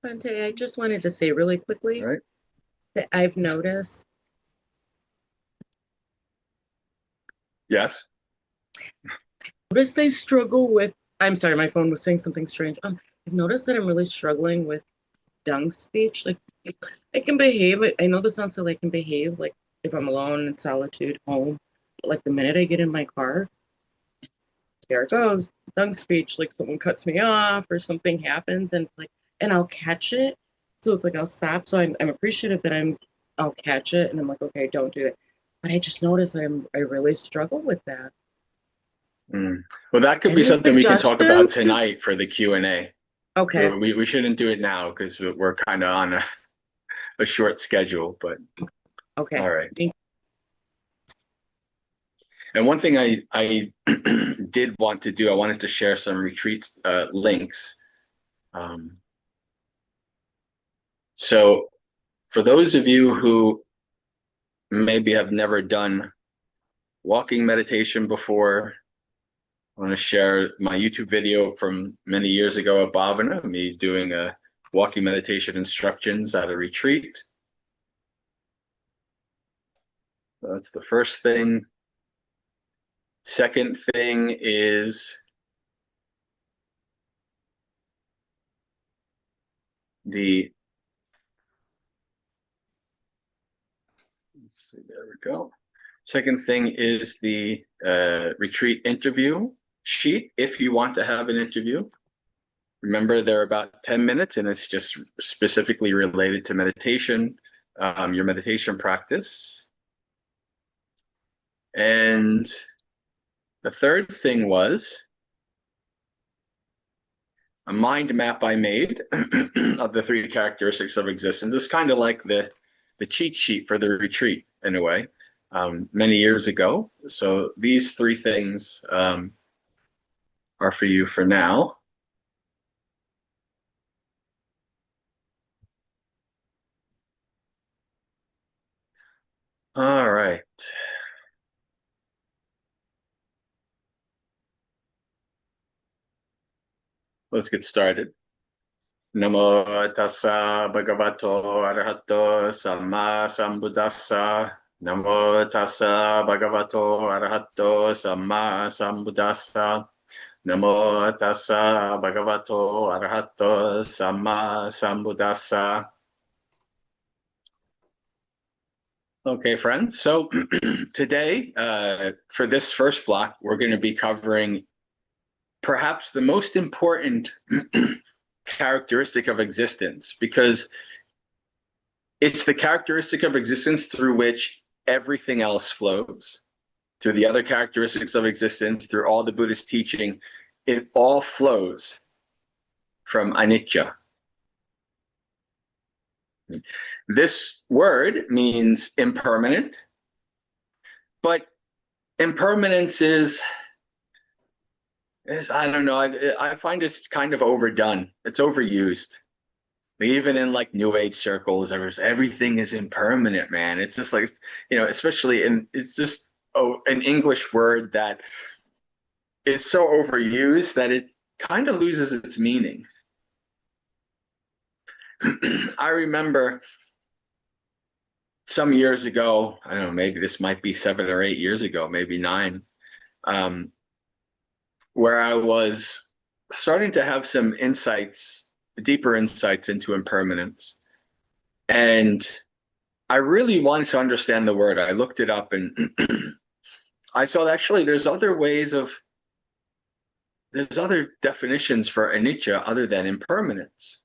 Bante, I just wanted to say really All quickly right. that I've Yes. noticed I struggle with, I'm sorry, my phone was saying something strange. I've noticed that I'm really struggling with dung speech. Like I can behave, I know this sounds silly, I can behave like if I'm alone in solitude, home. But like the minute I get in my car, there it goes, dung speech, like someone cuts me off or something happens and it's like, and I'll catch it. So it's like I'll stop. So I'm appreciative that I'll catch it and I'm like, okay, don't do it. But I just noticed I really struggle with that. Mm. Well, that could be Any something we can talk about suggestions? Because tonight for the Q&A. okay, We shouldn't do it now because we're kind of on a short schedule, but okay. all right. Thank And one thing I did want to do, I wanted to share some retreat links. Um, so for those of you who maybe have never done walking meditation before, I want to share my YouTube video from many years ago at Bhavana, me doing a walking meditation instructions at a retreat. That's the first thing. Second thing is the, let's see, there we go. Second thing is the retreat interview sheet. If you want to have an interview, remember they're about 10 minutes and it's just specifically related to meditation, your meditation practice. And the third thing was a mind map I made of the three characteristics of existence. It's kind of like the cheat sheet for the retreat in a way, many years ago. So these three things are for you for now. All right, let's get started. Namo tassa bhagavato arahato samma sambuddhassa. Namo tassa bhagavato arahato samma sambuddhassa. Namo tassa bhagavato arahato samma sambuddhassa. Okay, friends. So today, for this first block, we're going to be covering perhaps the most important characteristic of existence, because it's the characteristic of existence through which everything else flows. Through the other characteristics of existence, through all the Buddhist teaching, it all flows from anicca. This word means impermanent, but impermanence is I don't know, I find it's kind of overdone. It's overused. Even in like new age circles, everything is impermanent, man. It's just like, especially in it's just an English word that is so overused that it kind of loses its meaning. I remember some years ago, I don't know, maybe this might be 7 or 8 years ago, maybe nine, um, where I was starting to have some insights, deeper insights into impermanence. And I really wanted to understand the word. I looked it up and I saw that actually there's other definitions for anicca other than impermanence.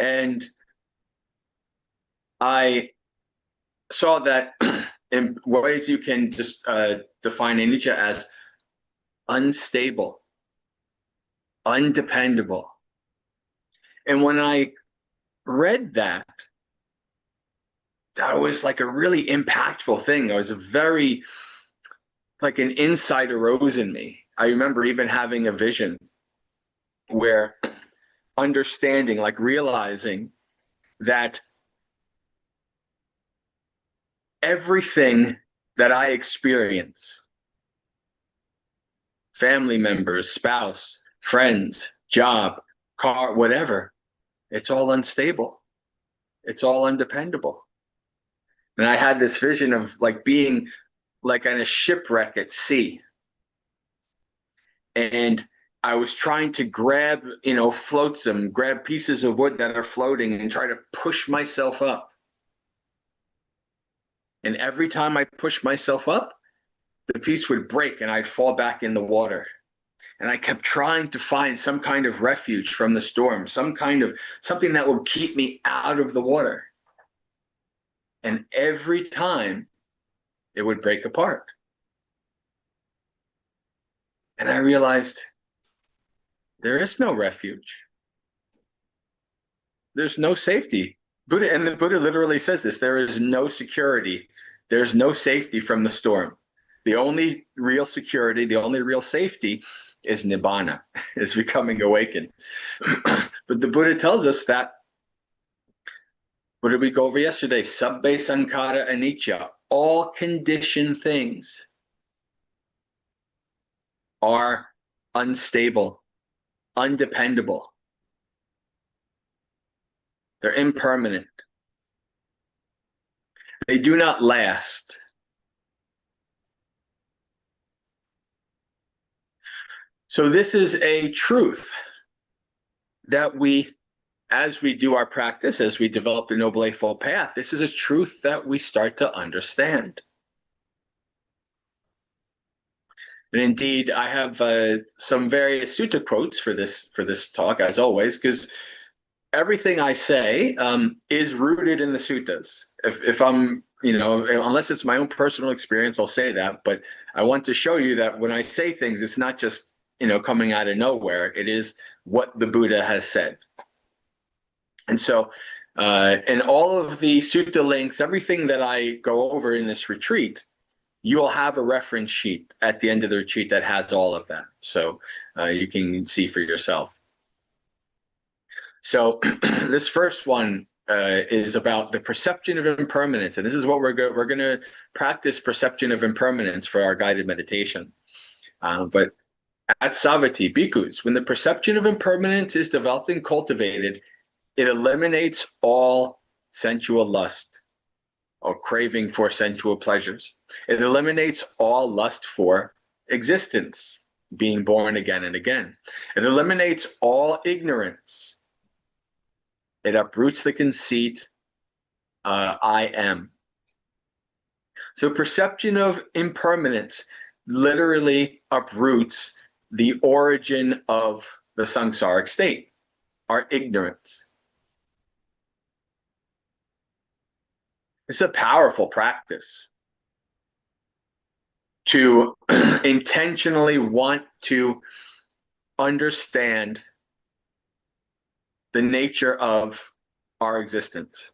And I saw that in ways you can just define anicca as unstable, undependable. And when I read that, that was like a really impactful thing. It was a very, like an insight arose in me. I remember even having a vision where understanding, like realizing that everything that I experience, family members, spouse, friends, job, car, whatever, It's all unstable. It's all undependable. And I had this vision of like being like on a shipwreck at sea. And I was trying to grab, flotsam, grab pieces of wood that are floating and try to push myself up. And every time I pushed myself up, the piece would break and I'd fall back in the water. And I kept trying to find some kind of refuge from the storm, something that would keep me out of the water. And every time it would break apart. And I realized there is no refuge. There's no safety. The Buddha literally says this, there is no security. There's no safety from the storm. The only real security, the only real safety is nibbana, is becoming awakened. But the Buddha tells us that, what did we go over yesterday? Sabbe sankhara anicca. All conditioned things are unstable, undependable. They're impermanent. They do not last. So this is a truth that we, as we do our practice, as we develop the Noble Eightfold Path, this is a truth that we start to understand. And indeed, I have some various sutta quotes for this talk, as always, because everything I say is rooted in the suttas. If I'm, unless it's my own personal experience, I'll say that. But I want to show you that when I say things, it's not just, coming out of nowhere. It is what the Buddha has said. And so, in all of the sutta links, everything that I go over in this retreat, you will have a reference sheet at the end of the retreat that has all of that. So you can see for yourself. So this first one is about the perception of impermanence. And this is what we're going to practice, perception of impermanence, for our guided meditation. But at Savatthi, bhikkhus, when the perception of impermanence is developed and cultivated, it eliminates all sensual lust or craving for sensual pleasures. It eliminates all lust for existence, being born again and again. It eliminates all ignorance. It uproots the conceit, I am. So perception of impermanence literally uproots the origin of the samsaric state, our ignorance. It's a powerful practice to intentionally want to understand the nature of our existence.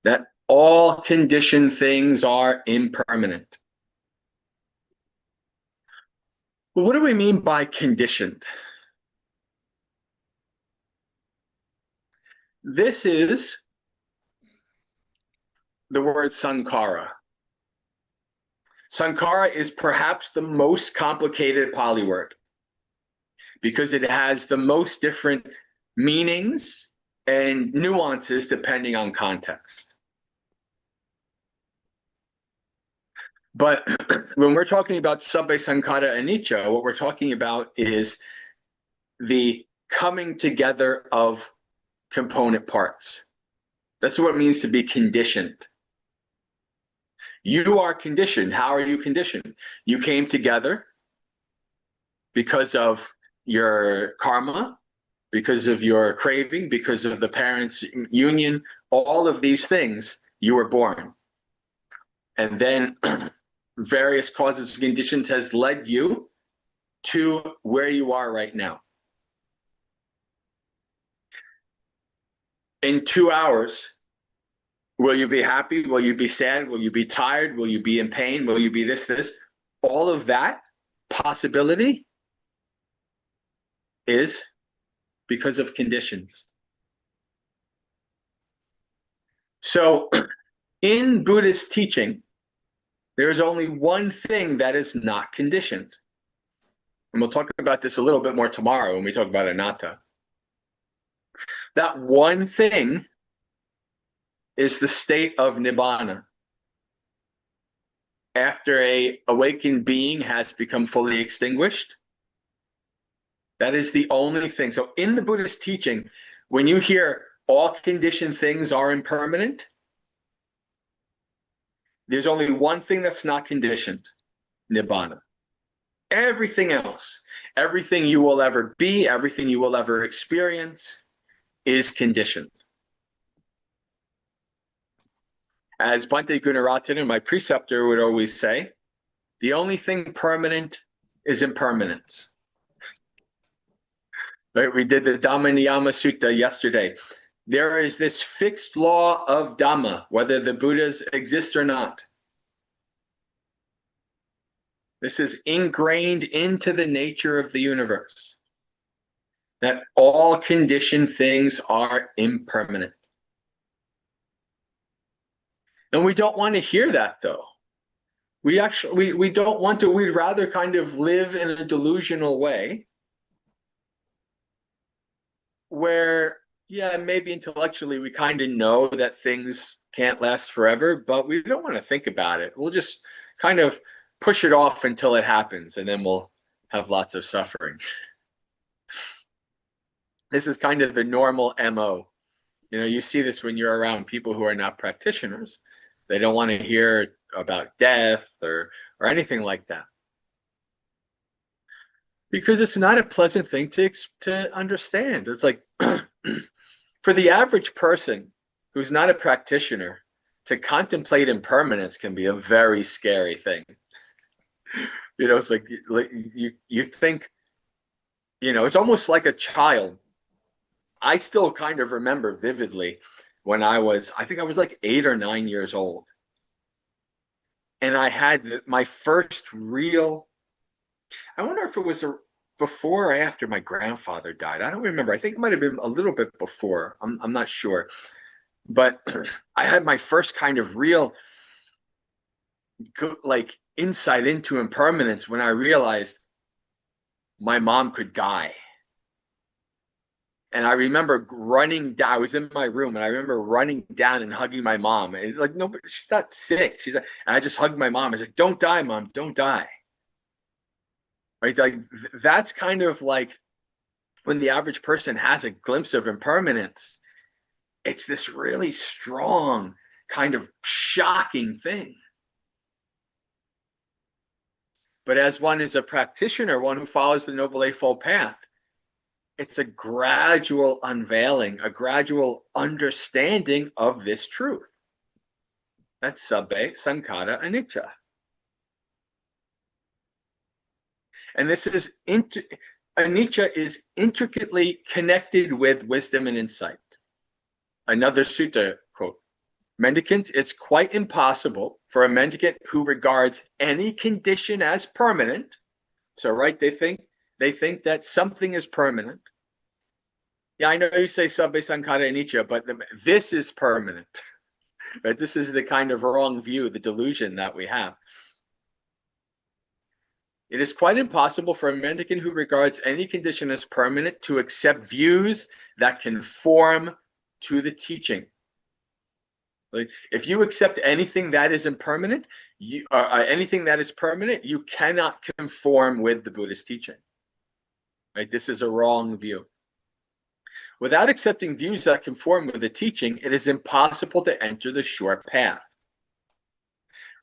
That all conditioned things are impermanent. Well, what do we mean by conditioned? This is the word sankhara. Sankhara is perhaps the most complicated Pali word because it has the most different meanings and nuances depending on context. But when we're talking about sabbe sankhara anicca, what we're talking about is the coming together of component parts. That's what it means to be conditioned. You are conditioned. How are you conditioned? You came together because of your karma, because of your craving, because of the parents' union, all of these things, you were born. And then various causes and conditions has led you to where you are right now. In 2 hours, will you be happy? Will you be sad? Will you be tired? Will you be in pain? Will you be this? All of that possibility is because of conditions. So in Buddhist teaching, there is only one thing that is not conditioned. And we'll talk about this a little bit more tomorrow when we talk about anatta. That one thing is the state of nibbana. After a awakened being has become fully extinguished, that is the only thing. So in the Buddhist teaching, when you hear all conditioned things are impermanent, there's only one thing that's not conditioned, nibbana. Everything else, everything you will ever be, everything you will ever experience is conditioned. As Bhante Gunaratana, my preceptor, would always say, the only thing permanent is impermanence. Right? We did the Dhamma Niyama Sutta yesterday. There is this fixed law of Dhamma, whether the Buddhas exist or not. This is ingrained into the nature of the universe, that all conditioned things are impermanent. And we don't want to hear that, though. We don't want to. We'd rather kind of live in a delusional way where, yeah, maybe intellectually we kind of know that things can't last forever, but we don't want to think about it. We'll just kind of push it off until it happens, and then we'll have lots of suffering. This is kind of the normal MO. You know, you see this when you're around people who are not practitioners. They don't want to hear about death or anything like that, because it's not a pleasant thing to understand. It's like for the average person who's not a practitioner, to contemplate impermanence can be a very scary thing. You know, it's like you think, you know, it's almost like a child. I still kind of remember vividly when I think I was like 8 or 9 years old. And I had my first real, I wonder if it was before or after my grandfather died. I don't remember. I think it might have been a little bit before. I'm not sure. But I had my first kind of real like insight into impermanence when I realized my mom could die. And I remember running down. I was in my room, and I remember running down and hugging my mom. And like, no, but she's not sick. She's like, and I just hugged my mom. I said, "Don't die, Mom. Don't die." Right? Like that's kind of like when the average person has a glimpse of impermanence. It's this really strong, kind of shocking thing. But as one is a practitioner, one who follows the Noble Eightfold Path, it's a gradual unveiling, a gradual understanding of this truth. That's sabbe sankhara anicca. And this is anicca is intricately connected with wisdom and insight. Another sutta quote: "Mendicants, it's quite impossible for a mendicant who regards any condition as permanent." So, right, they think that something is permanent. Yeah, I know you say sabbe sankhara anicca, but this is permanent. Right? This is the kind of wrong view, the delusion that we have. It is quite impossible for a mendicant who regards any condition as permanent to accept views that conform to the teaching. Like, if you accept anything that is impermanent, anything that is permanent, you cannot conform with the Buddhist teaching. Right? This is a wrong view. Without accepting views that conform with the teaching, it is impossible to enter the sure path.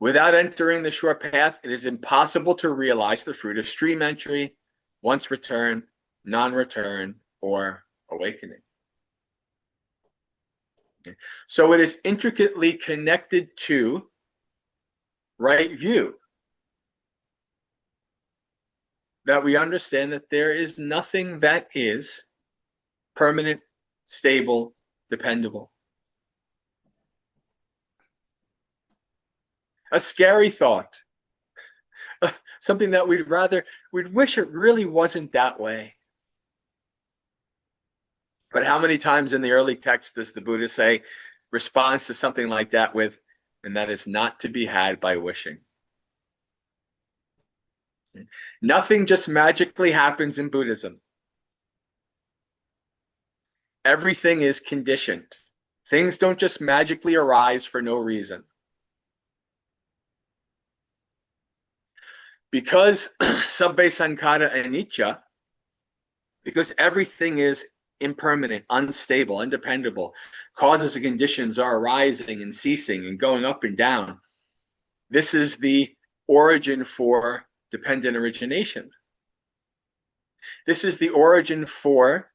Without entering the sure path, it is impossible to realize the fruit of stream entry, once return, non-return, or awakening. So it is intricately connected to right view, that we understand that there is nothing that is permanent, stable, dependable. A scary thought, something that we'd wish it really wasn't that way. But how many times in the early text does the Buddha say, responds to something like that with, "And that is not to be had by wishing"? Nothing just magically happens in Buddhism. Everything is conditioned. Things don't just magically arise for no reason. Because sabbe sankhara anicca, because everything is impermanent, unstable, undependable, causes and conditions are arising and ceasing and going up and down. This is the origin for dependent origination. This is the origin for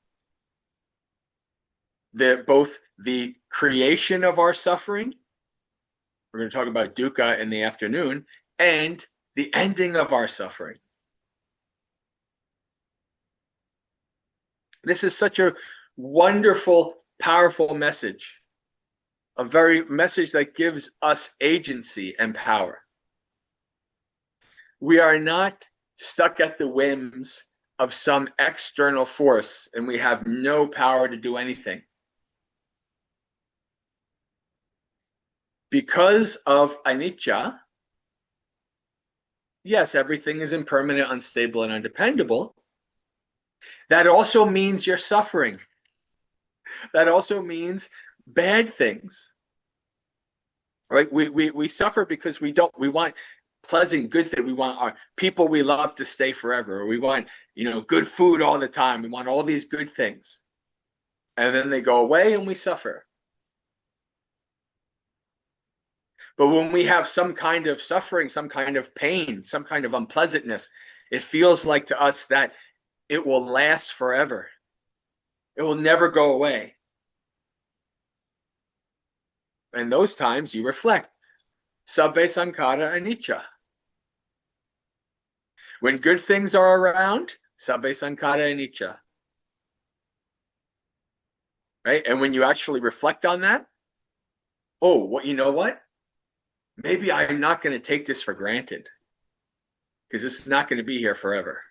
both the creation of our suffering. We're going to talk about dukkha in the afternoon, and the ending of our suffering. This is such a wonderful, powerful message, a very message that gives us agency and power. We are not stuck at the whims of some external force and we have no power to do anything. Because of anicca, yes, everything is impermanent, unstable, and undependable. That also means you're suffering. That also means bad things. Right? We suffer because we want pleasant, good things. We want our people we love to stay forever. We want, good food all the time. We want all these good things. And then they go away and we suffer. But when we have some kind of suffering, some kind of pain, some kind of unpleasantness, it feels like to us that it will last forever. It will never go away. And those times you reflect. Sabbe sankhara anicca. When good things are around, sabbe sankhara anicca. Right? And when you actually reflect on that, you know what? Maybe I'm not going to take this for granted because this is not going to be here forever.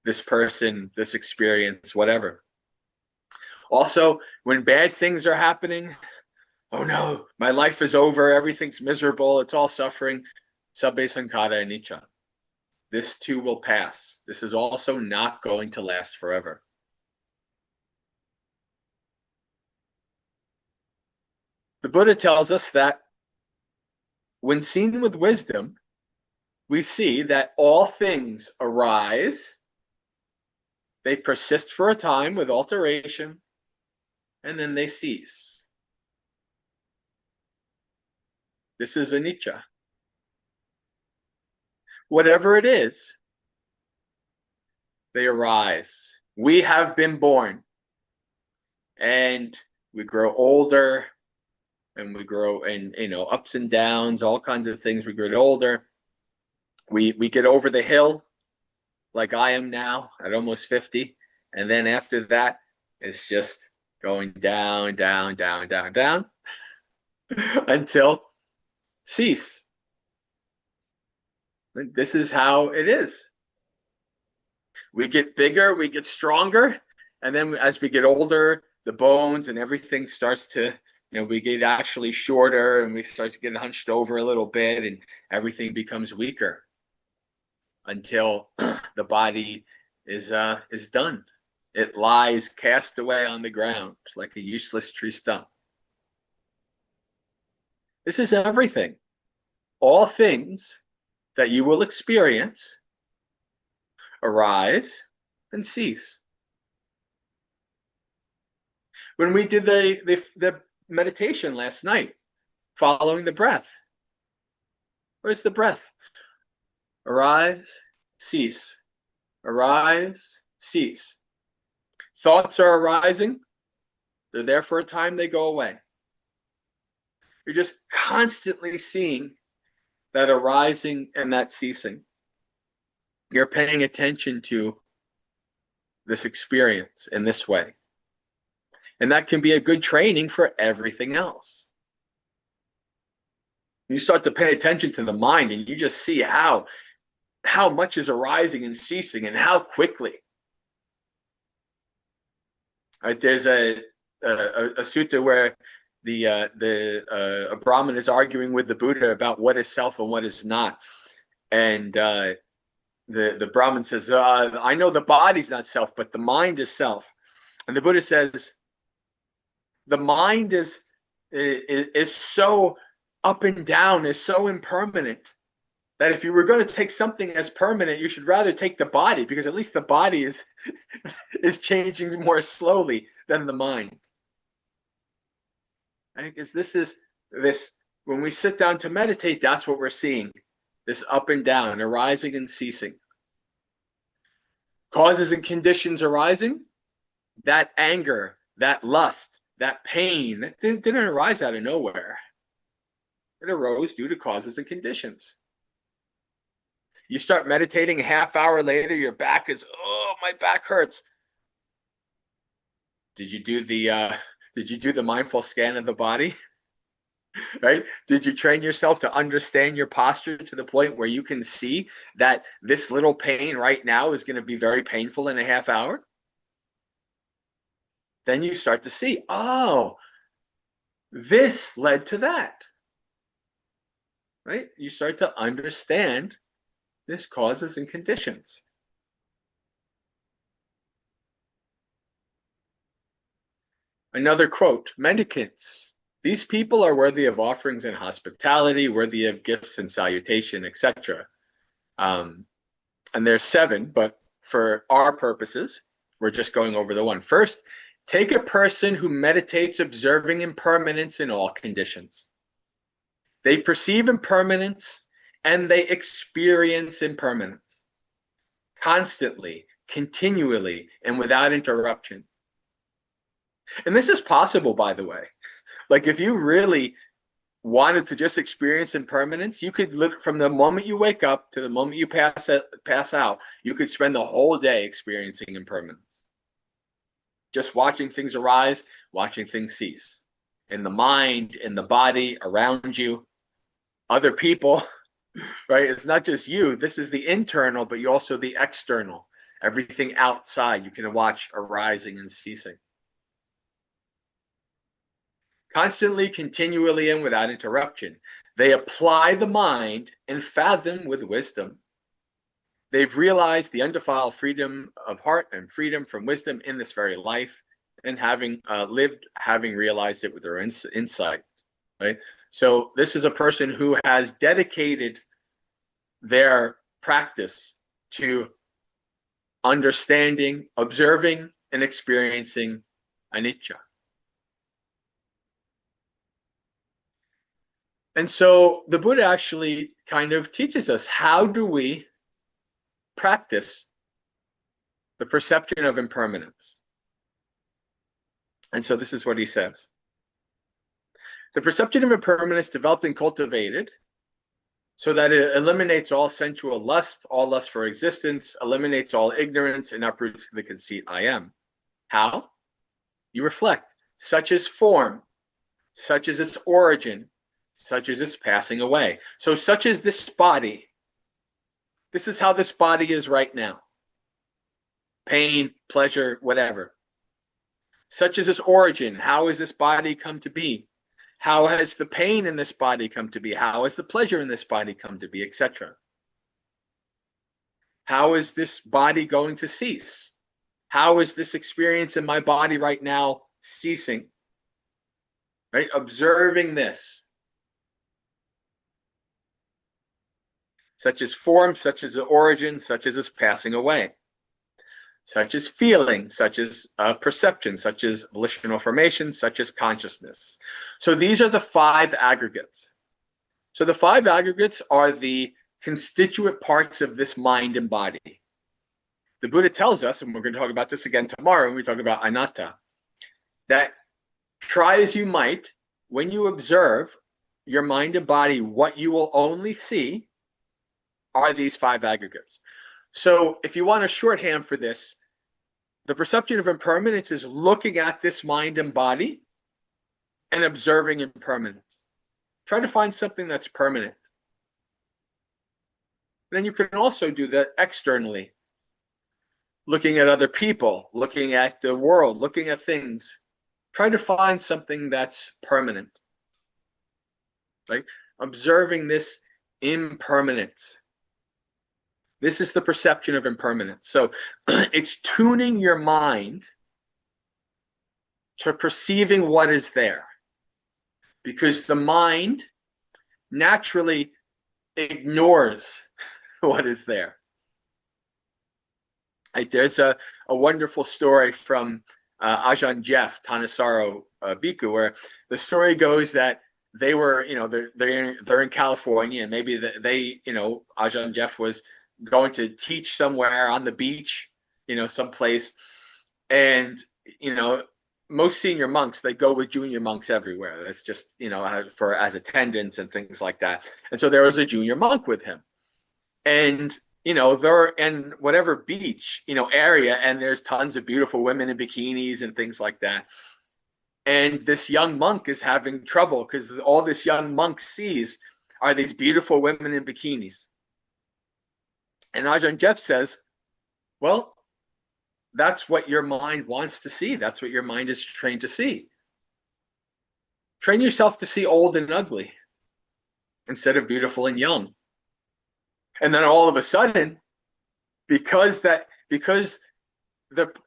This person, this experience, whatever. Also, when bad things are happening, oh no, my life is over, everything's miserable, it's all suffering. Sabbe sankhara anicca. This too will pass. This is also not going to last forever. The Buddha tells us that when seen with wisdom, we see that all things arise, they persist for a time with alteration, and then they cease. This is anicca. Whatever it is, they arise. We have been born, and we grow older, and we grow in ups and downs, all kinds of things. We get older. We get over the hill, like I am now at almost 50, and then after that, it's just going down, down, down, down, down until cease. This is how it is. We get bigger, we get stronger, and then as we get older, the bones and everything starts to, we get actually shorter and we start to get hunched over a little bit and everything becomes weaker until the body is done. It lies cast away on the ground like a useless tree stump. This is everything. All things that you will experience arise and cease. When we did the meditation last night, following the breath, where's the breath? Arise, cease. Arise, cease. Thoughts are arising. They're there for a time, they go away. You're just constantly seeing that arising and that ceasing. You're paying attention to this experience in this way. And that can be a good training for everything else. You start to pay attention to the mind and you just see how much is arising and ceasing and how quickly. Right, there's a sutta where a Brahmin is arguing with the Buddha about what is self and what is not. And the Brahmin says, I know the body's not self, but the mind is self. And the Buddha says, The mind is so up and down, is so impermanent, that if you were going to take something as permanent, you should rather take the body, because at least the body is is changing more slowly than the mind. Because this is this when we sit down to meditate, that's what we're seeing. This up and down, arising and ceasing. Causes and conditions arising, that anger, that lust, that pain, that didn't arise out of nowhere. It arose due to causes and conditions. You start meditating, a half hour later, your back is, oh, my back hurts. Did you do the mindful scan of the body? Right? Did you train yourself to understand your posture to the point where you can see that this little pain right now is going to be very painful in a half hour? Then you start to see, oh, this led to that. Right? You start to understand this causes and conditions. Another quote, mendicants. These people are worthy of offerings and hospitality, worthy of gifts and salutation, etc. And there's 7, but for our purposes, we're just going over the one. First, take a person who meditates observing impermanence in all conditions. They perceive impermanence and they experience impermanence constantly, continually, and without interruption. And this is possible, by the way. Like if you really wanted to just experience impermanence, you could live from the moment you wake up to the moment you pass out, you could spend the whole day experiencing impermanence. Just watching things arise, watching things cease. In the mind, in the body, around you, other people, right? It's not just you. This is the internal, but you also the external. Everything outside you can watch arising and ceasing. Constantly, continually, and without interruption. They apply the mind and fathom with wisdom. They've realized the undefiled freedom of heart and freedom from wisdom in this very life, and having realized it with their insight, right? So this is a person who has dedicated their practice to understanding, observing, and experiencing anicca. And so the Buddha actually kind of teaches us, how do we practice the perception of impermanence? And so this is what he says. The perception of impermanence developed and cultivated so that it eliminates all sensual lust, all lust for existence, eliminates all ignorance, and uproots the conceit I am. How? You reflect. Such is form, such is its origin, such as its passing away. So such is this body. This is how this body is right now. Pain, pleasure, whatever. Such is its origin. How has this body come to be? How has the pain in this body come to be? How has the pleasure in this body come to be, etc.? How is this body going to cease? How is this experience in my body right now ceasing? Right? Observing this. Such as form, such as the origin, such as its passing away. Such as feeling, such as perception, such as volitional formation, such as consciousness. So these are the 5 aggregates. So the 5 aggregates are the constituent parts of this mind and body. The Buddha tells us, and we're going to talk about this again tomorrow when we talk about anatta, that try as you might, when you observe your mind and body, what you will only see are these 5 aggregates. So if you want a shorthand for this, the perception of impermanence is looking at this mind and body and observing impermanence. Try to find something that's permanent. Then you can also do that externally, looking at other people, looking at the world, looking at things. Try to find something that's permanent. Right? Observing this impermanence. This is the perception of impermanence. So it's tuning your mind to perceiving what is there, because the mind naturally ignores what is there. There's a wonderful story from Ajahn Jeff Thanissaro Bhikkhu, where the story goes that they were, they're in California, and maybe Ajahn Jeff was going to teach somewhere on the beach, someplace, and most senior monks, they go with junior monks everywhere. That's just for as attendants and things like that. And so there was a junior monk with him, and they're in whatever beach area, and there's tons of beautiful women in bikinis and things like that. And this young monk is having trouble because all this young monk sees are these beautiful women in bikinis. And Ajahn Jeff says, well, that's what your mind wants to see. That's what your mind is trained to see. Train yourself to see old and ugly instead of beautiful and young. And then all of a sudden, because the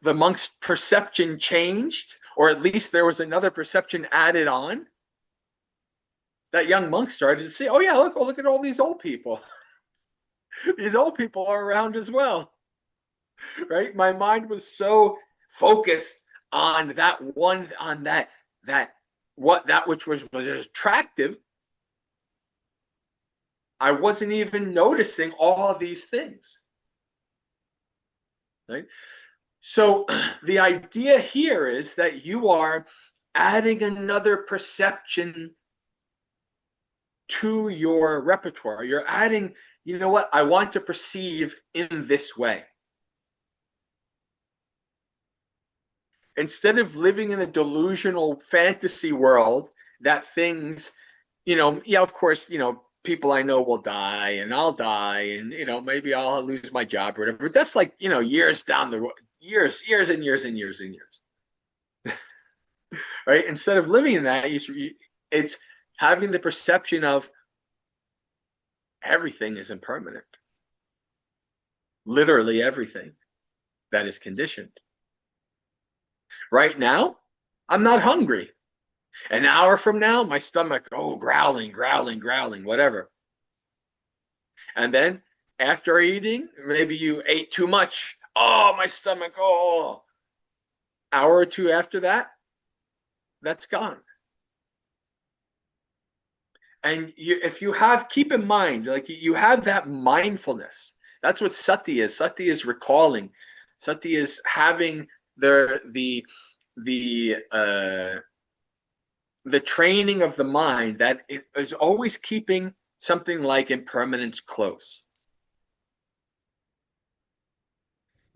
monk's perception changed, or at least there was another perception added on, that young monk started to see, oh yeah, look at all these old people. These old people are around as well. Right? My mind was so focused on that one, on that which was attractive, I wasn't even noticing all of these things. Right? So the idea here is that you are adding another perception to your repertoire. You're adding, I want to perceive in this way. Instead of living in a delusional fantasy world that things, of course, people I know will die and I'll die and, maybe I'll lose my job or whatever. But that's like, years down the road, years and years and years and years. Right? Instead of living in that, it's having the perception of everything is impermanent. Literally everything that is conditioned. Right now, I'm not hungry. An hour from now, my stomach, growling, whatever. And then after eating, maybe you ate too much. Oh, my stomach, Hour or two after that, that's gone. And if you keep in mind, like you have that mindfulness. That's what sati is. Sati is recalling. Sati is having the training of the mind that it is always keeping something like impermanence close.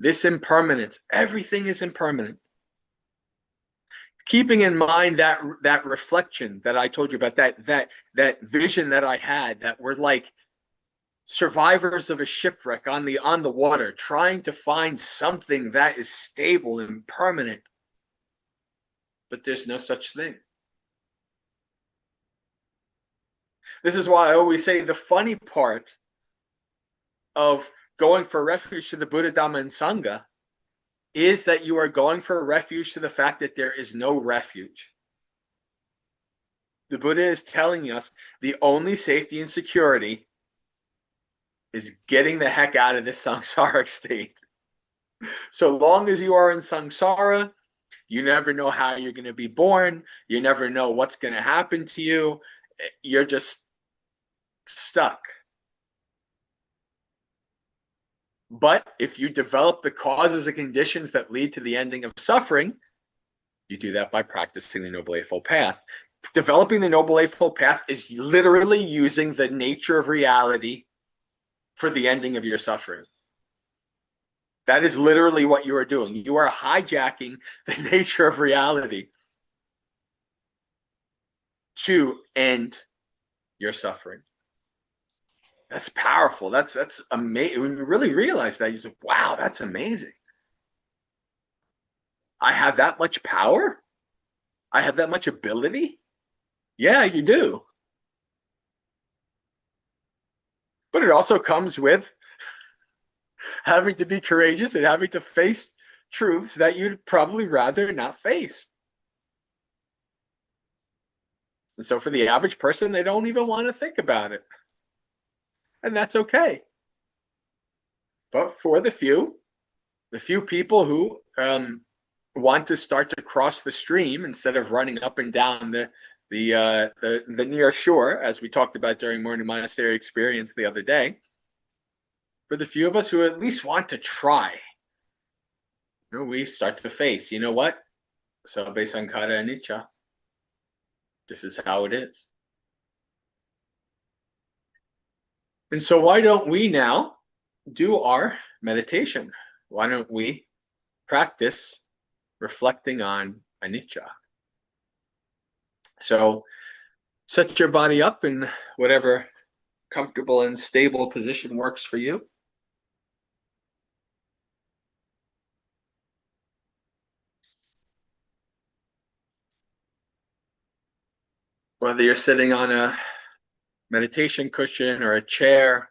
This impermanence, everything is impermanent. Keeping in mind that reflection that I told you about, that vision that I had, that we're like survivors of a shipwreck on the water, trying to find something that is stable and permanent. But there's no such thing. This is why I always say the funny part of going for refuge to the Buddha, Dhamma, and Sangha is that you are going for refuge to the fact that there is no refuge. The Buddha is telling us the only safety and security is getting the heck out of this samsaric state. So long as you are in samsara, you never know how you're going to be born. You never know what's going to happen to you. You're just stuck. But if you develop the causes and conditions that lead to the ending of suffering, you do that by practicing the Noble Eightfold Path. Developing the Noble Eightfold Path is literally using the nature of reality for the ending of your suffering. That is literally what you are doing. You are hijacking the nature of reality to end your suffering. That's powerful. That's amazing. When you really realize that, you say, wow, that's amazing. I have that much power? I have that much ability? Yeah, you do. But it also comes with having to be courageous and having to face truths that you'd probably rather not face. And so for the average person, they don't even want to think about it. And that's okay. But for the few people who want to start to cross the stream instead of running up and down the near shore, as we talked about during Morning Monastery Experience the other day, for the few of us who at least want to try, we start to face, you know what? Sabe Sankara Anicca. This is how it is. And so why don't we now do our meditation? Why don't we practice reflecting on Anicca? So set your body up in whatever comfortable and stable position works for you. Whether you're sitting on a meditation cushion or a chair,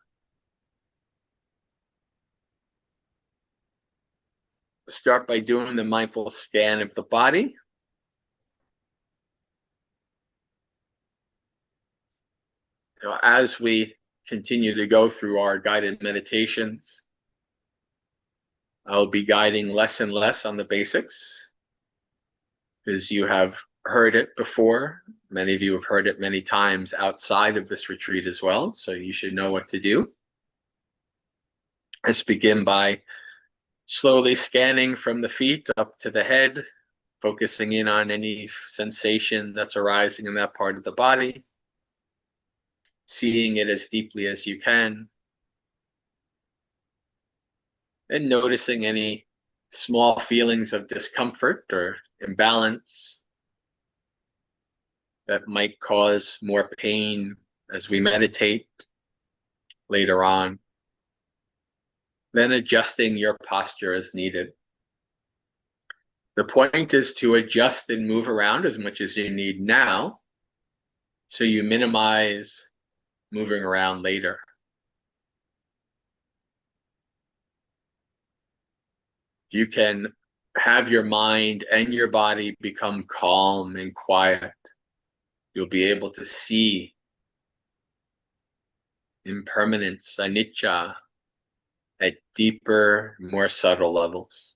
start by doing the mindful scan of the body. As we continue to go through our guided meditations, I'll be guiding less and less on the basics, because you have heard it before. Many of you have heard it many times outside of this retreat as well, so you should know what to do. Let's begin by slowly scanning from the feet up to the head, focusing in on any sensation that's arising in that part of the body, seeing it as deeply as you can, and noticing any small feelings of discomfort or imbalance that might cause more pain as we meditate later on. Then adjusting your posture as needed. The point is to adjust and move around as much as you need now, so you minimize moving around later. You can have your mind and your body become calm and quiet. You'll be able to see impermanence, anicca, at deeper, more subtle levels.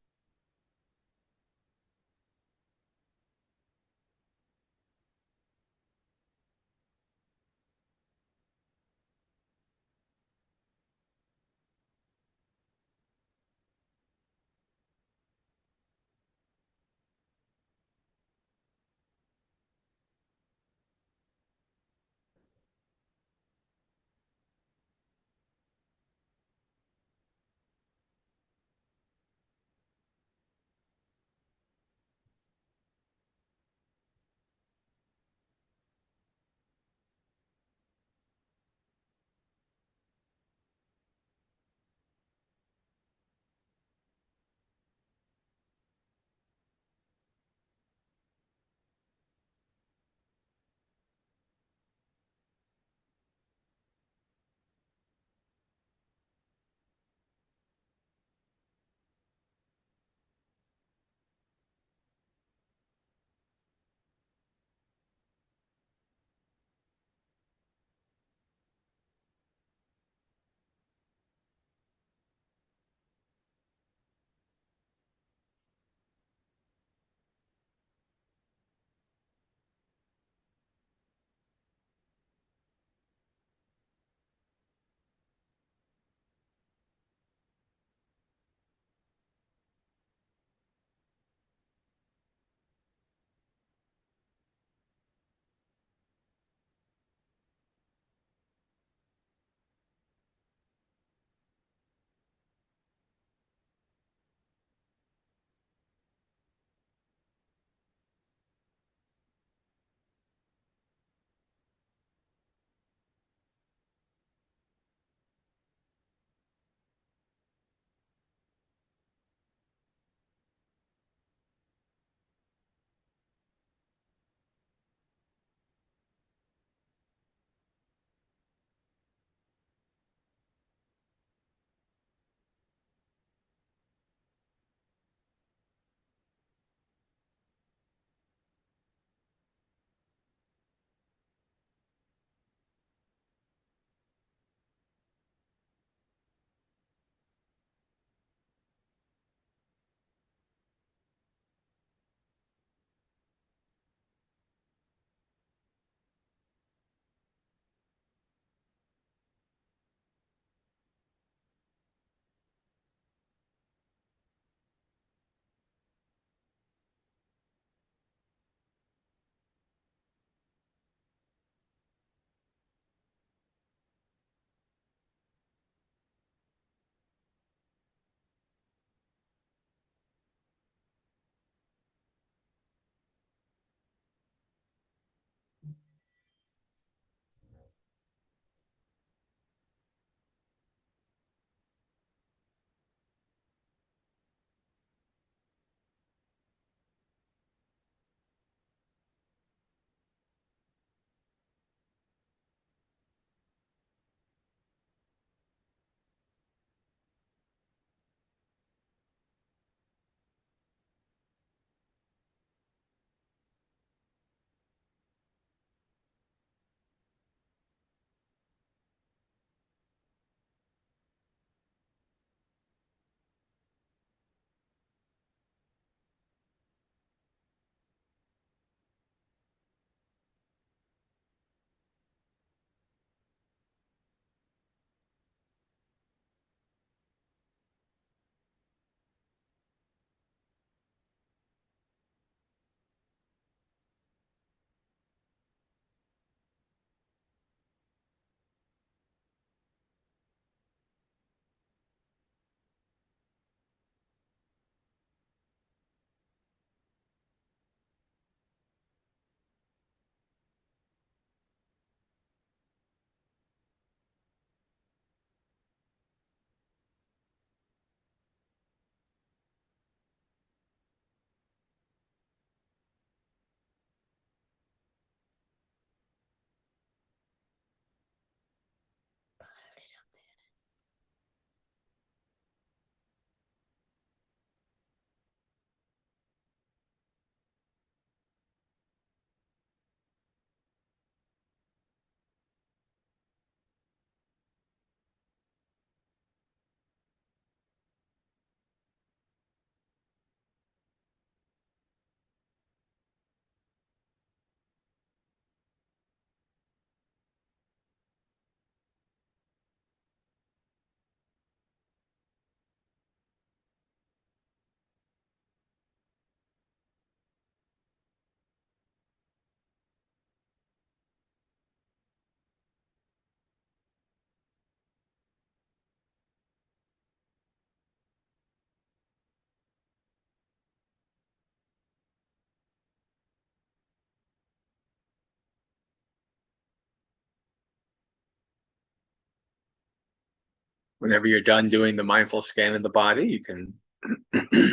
Whenever you're done doing the mindful scan of the body, you can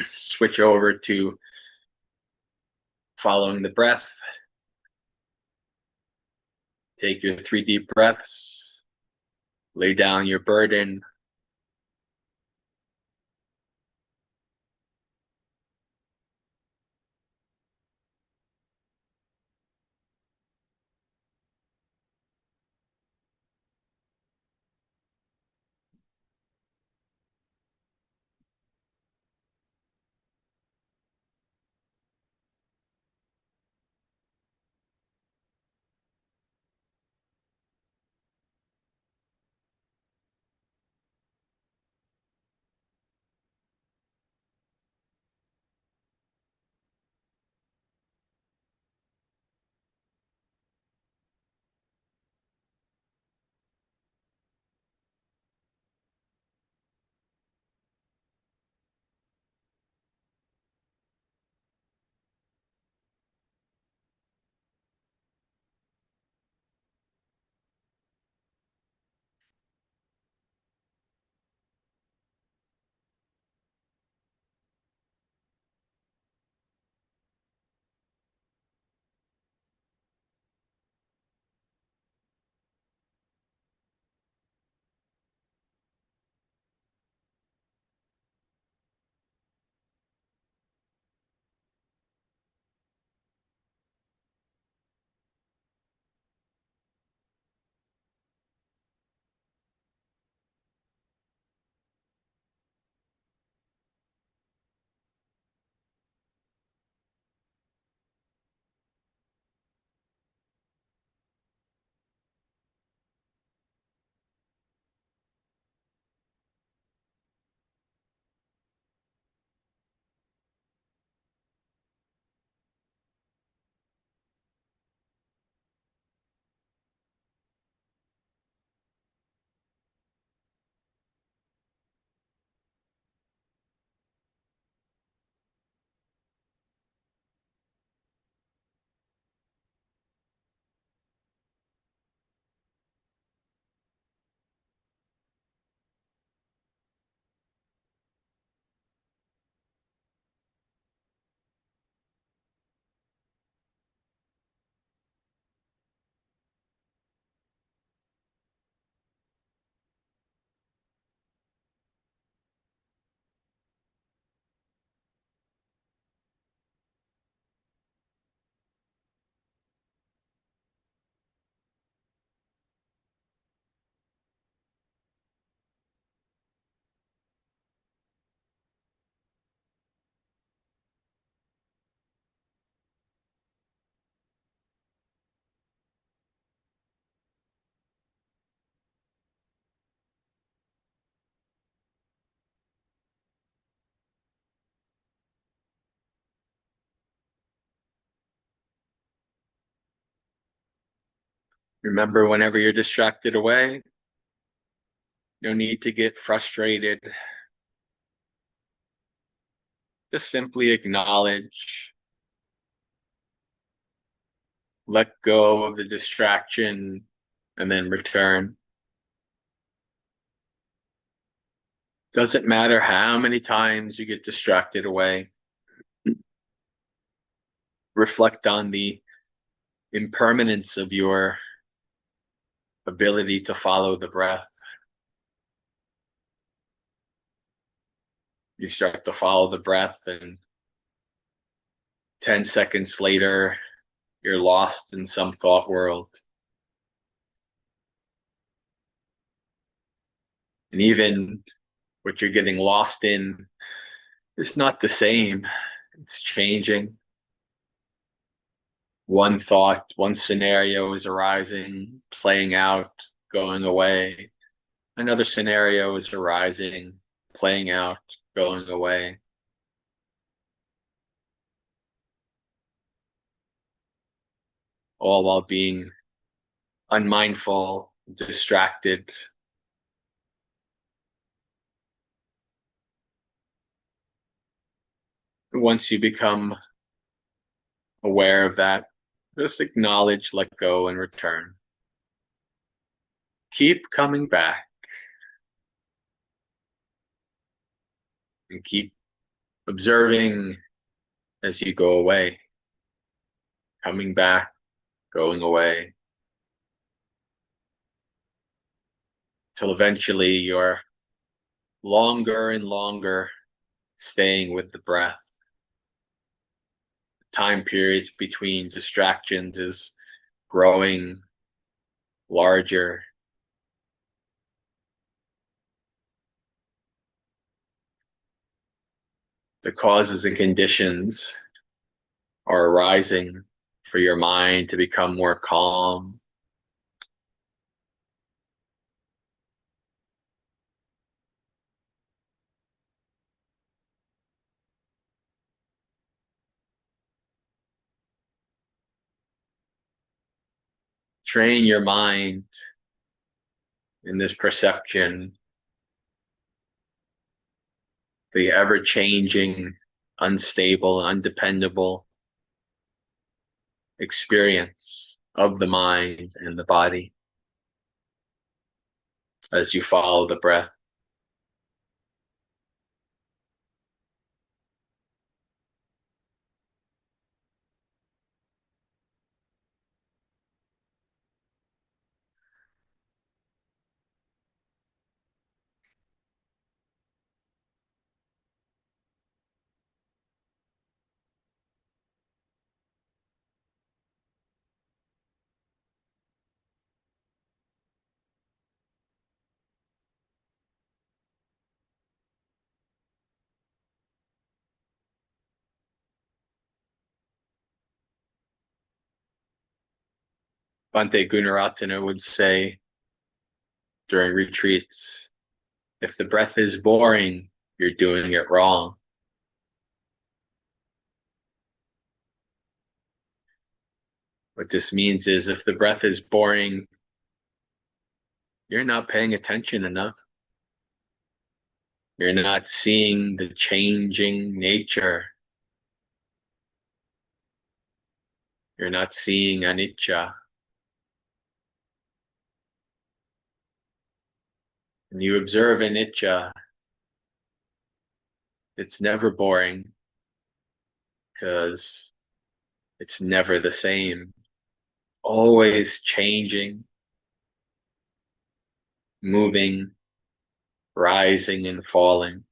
switch over to following the breath. Take your 3 deep breaths, lay down your burden. Remember, whenever you're distracted away, no need to get frustrated. Just simply acknowledge, let go of the distraction, and then return. Doesn't matter how many times you get distracted away. Reflect on the impermanence of your ability to follow the breath. You start to follow the breath, and 10 seconds later, you're lost in some thought world. And even what you're getting lost in is not the same. It's changing. One thought, one scenario is arising, playing out, going away. Another scenario is arising, playing out, going away. All while being unmindful, distracted. Once you become aware of that, just acknowledge, let go, and return. Keep coming back. and keep observing as you go away, coming back, going away, till eventually you're longer and longer staying with the breath. Time periods between distractions is growing larger. The causes and conditions are arising for your mind to become more calm. Train your mind in this perception, the ever changing, unstable, undependable experience of the mind and the body as you follow the breath. Bhante Gunaratana would say during retreats, if the breath is boring, you're doing it wrong. What this means is if the breath is boring, you're not paying attention enough. You're not seeing the changing nature. You're not seeing Anicca. And you observe Anicca, it's never boring because it's never the same. Always changing, moving, rising and falling.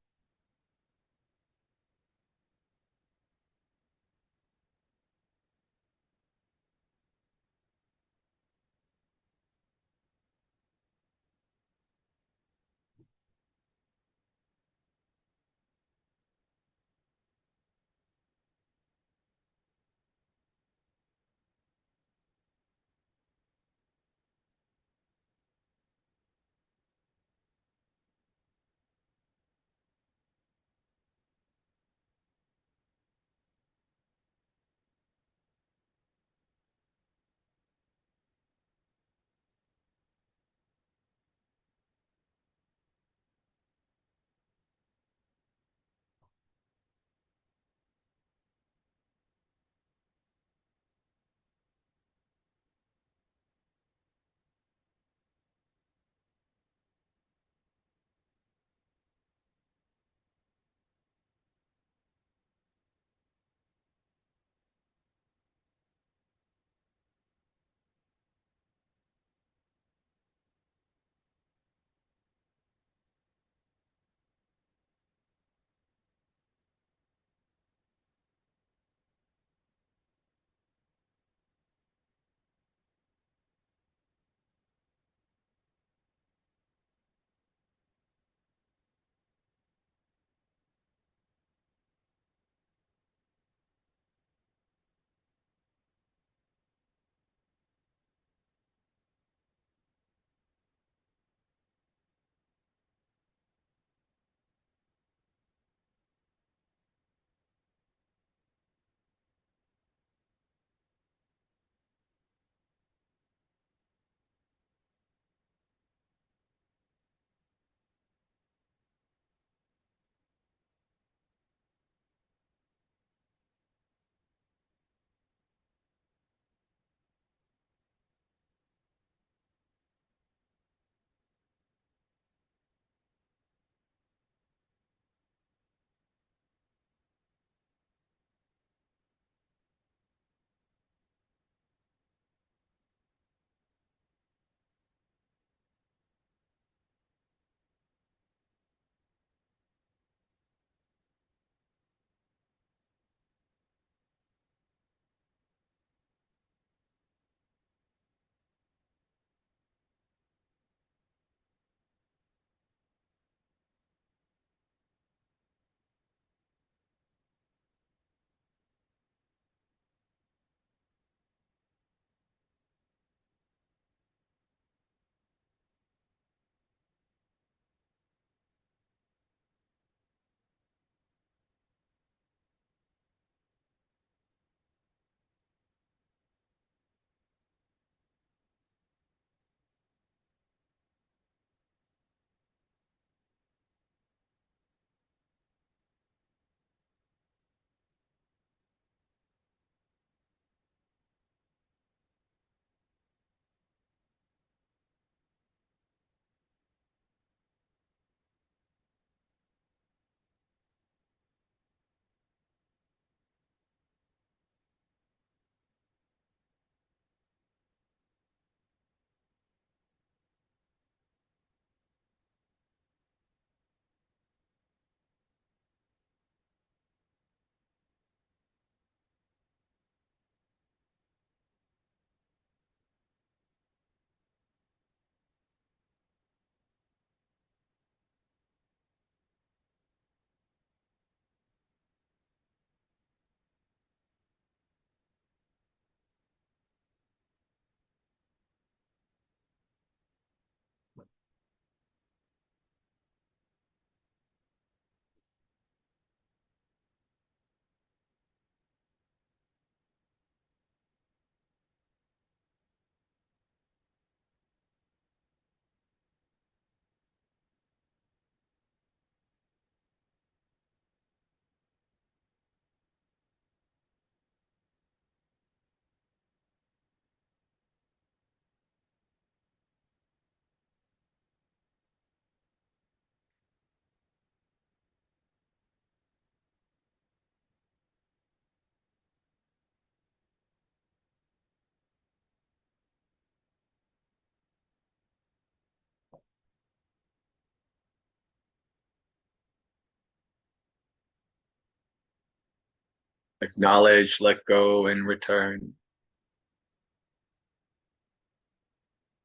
Acknowledge, let go, and return.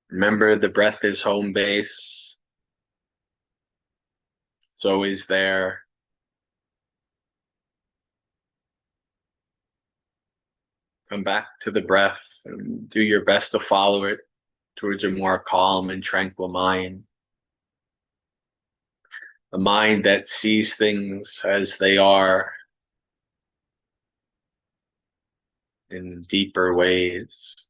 Remember the breath is home base. It's always there. Come back to the breath and do your best to follow it towards a more calm and tranquil mind. A mind that sees things as they are in deeper ways.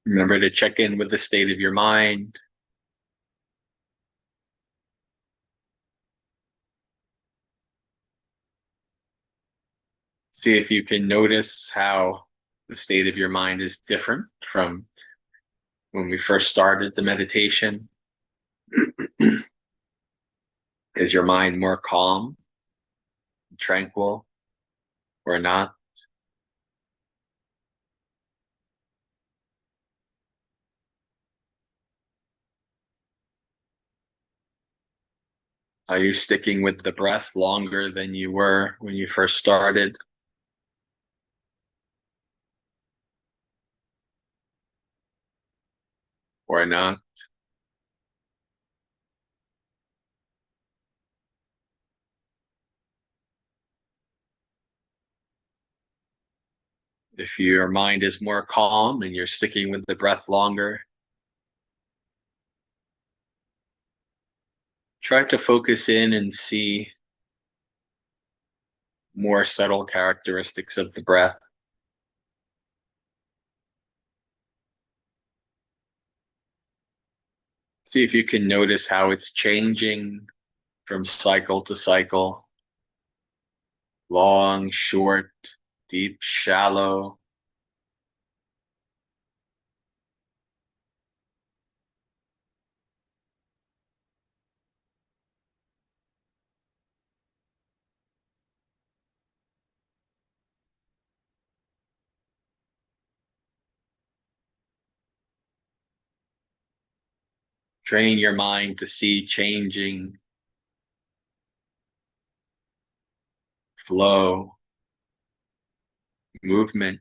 Remember to check in with the state of your mind. See if you can notice how the state of your mind is different from when we first started the meditation. Is your mind more calm, tranquil, or not? Are you sticking with the breath longer than you were when you first started, or not? If your mind is more calm and you're sticking with the breath longer, try to focus in and see more subtle characteristics of the breath. See if you can notice how it's changing from cycle to cycle, long, short, deep, shallow. Train your mind to see changing flow, movement.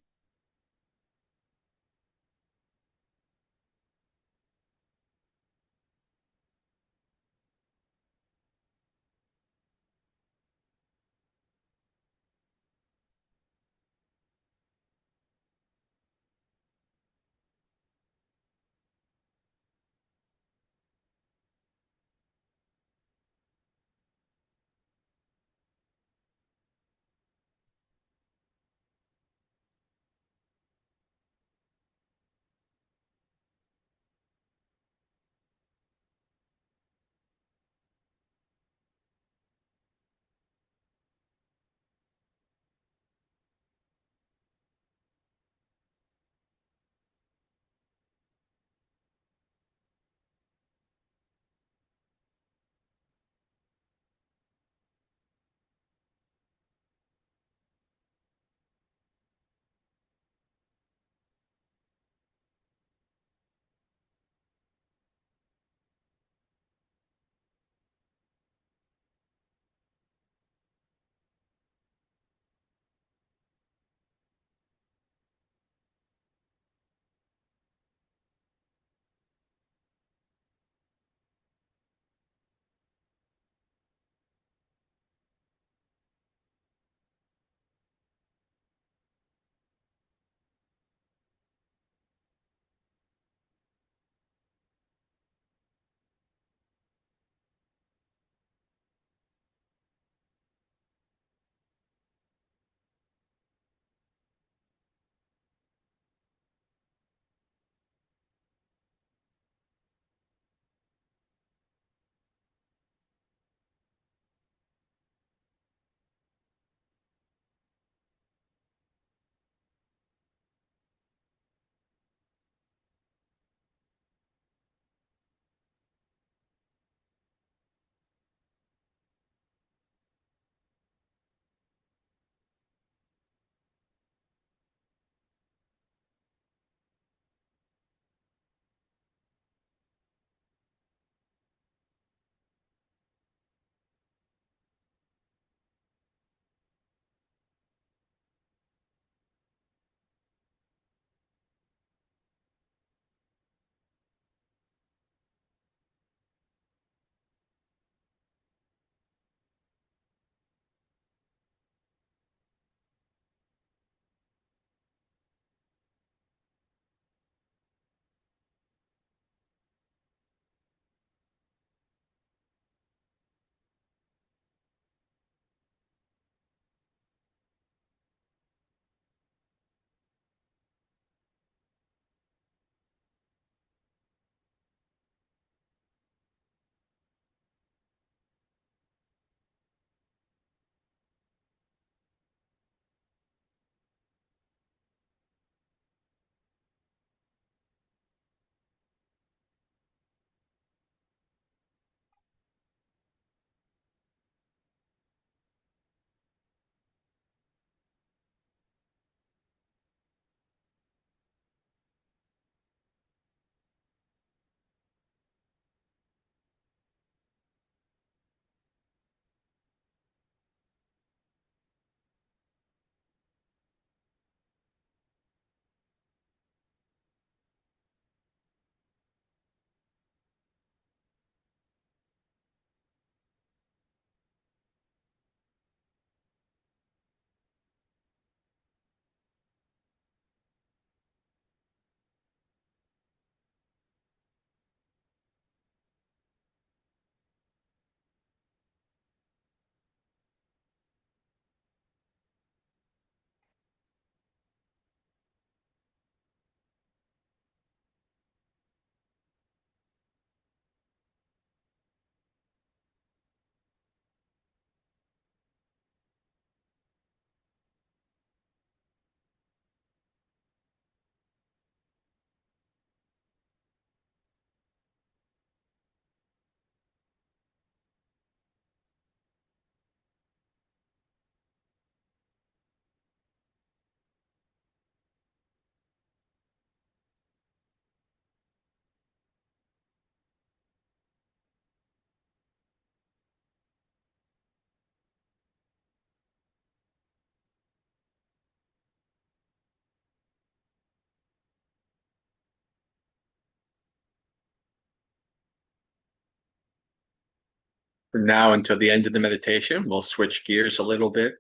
From now until the end of the meditation, we'll switch gears a little bit.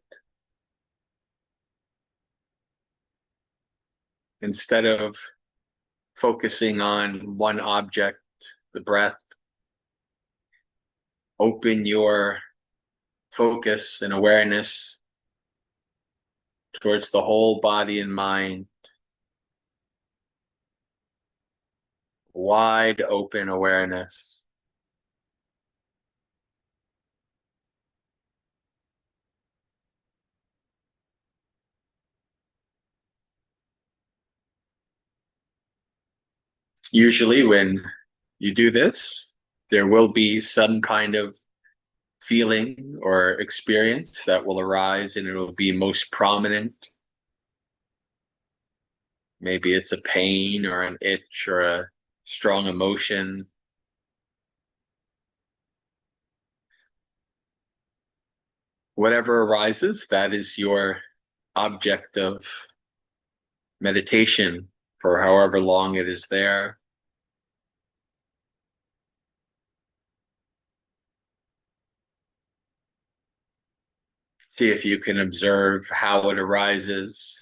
Instead of focusing on one object, the breath, open your focus and awareness towards the whole body and mind. Wide open awareness. Usually when you do this, there will be some kind of feeling or experience that will arise and it will be most prominent. Maybe it's a pain or an itch or a strong emotion. Whatever arises, that is your object of meditation for however long it is there. See if you can observe how it arises.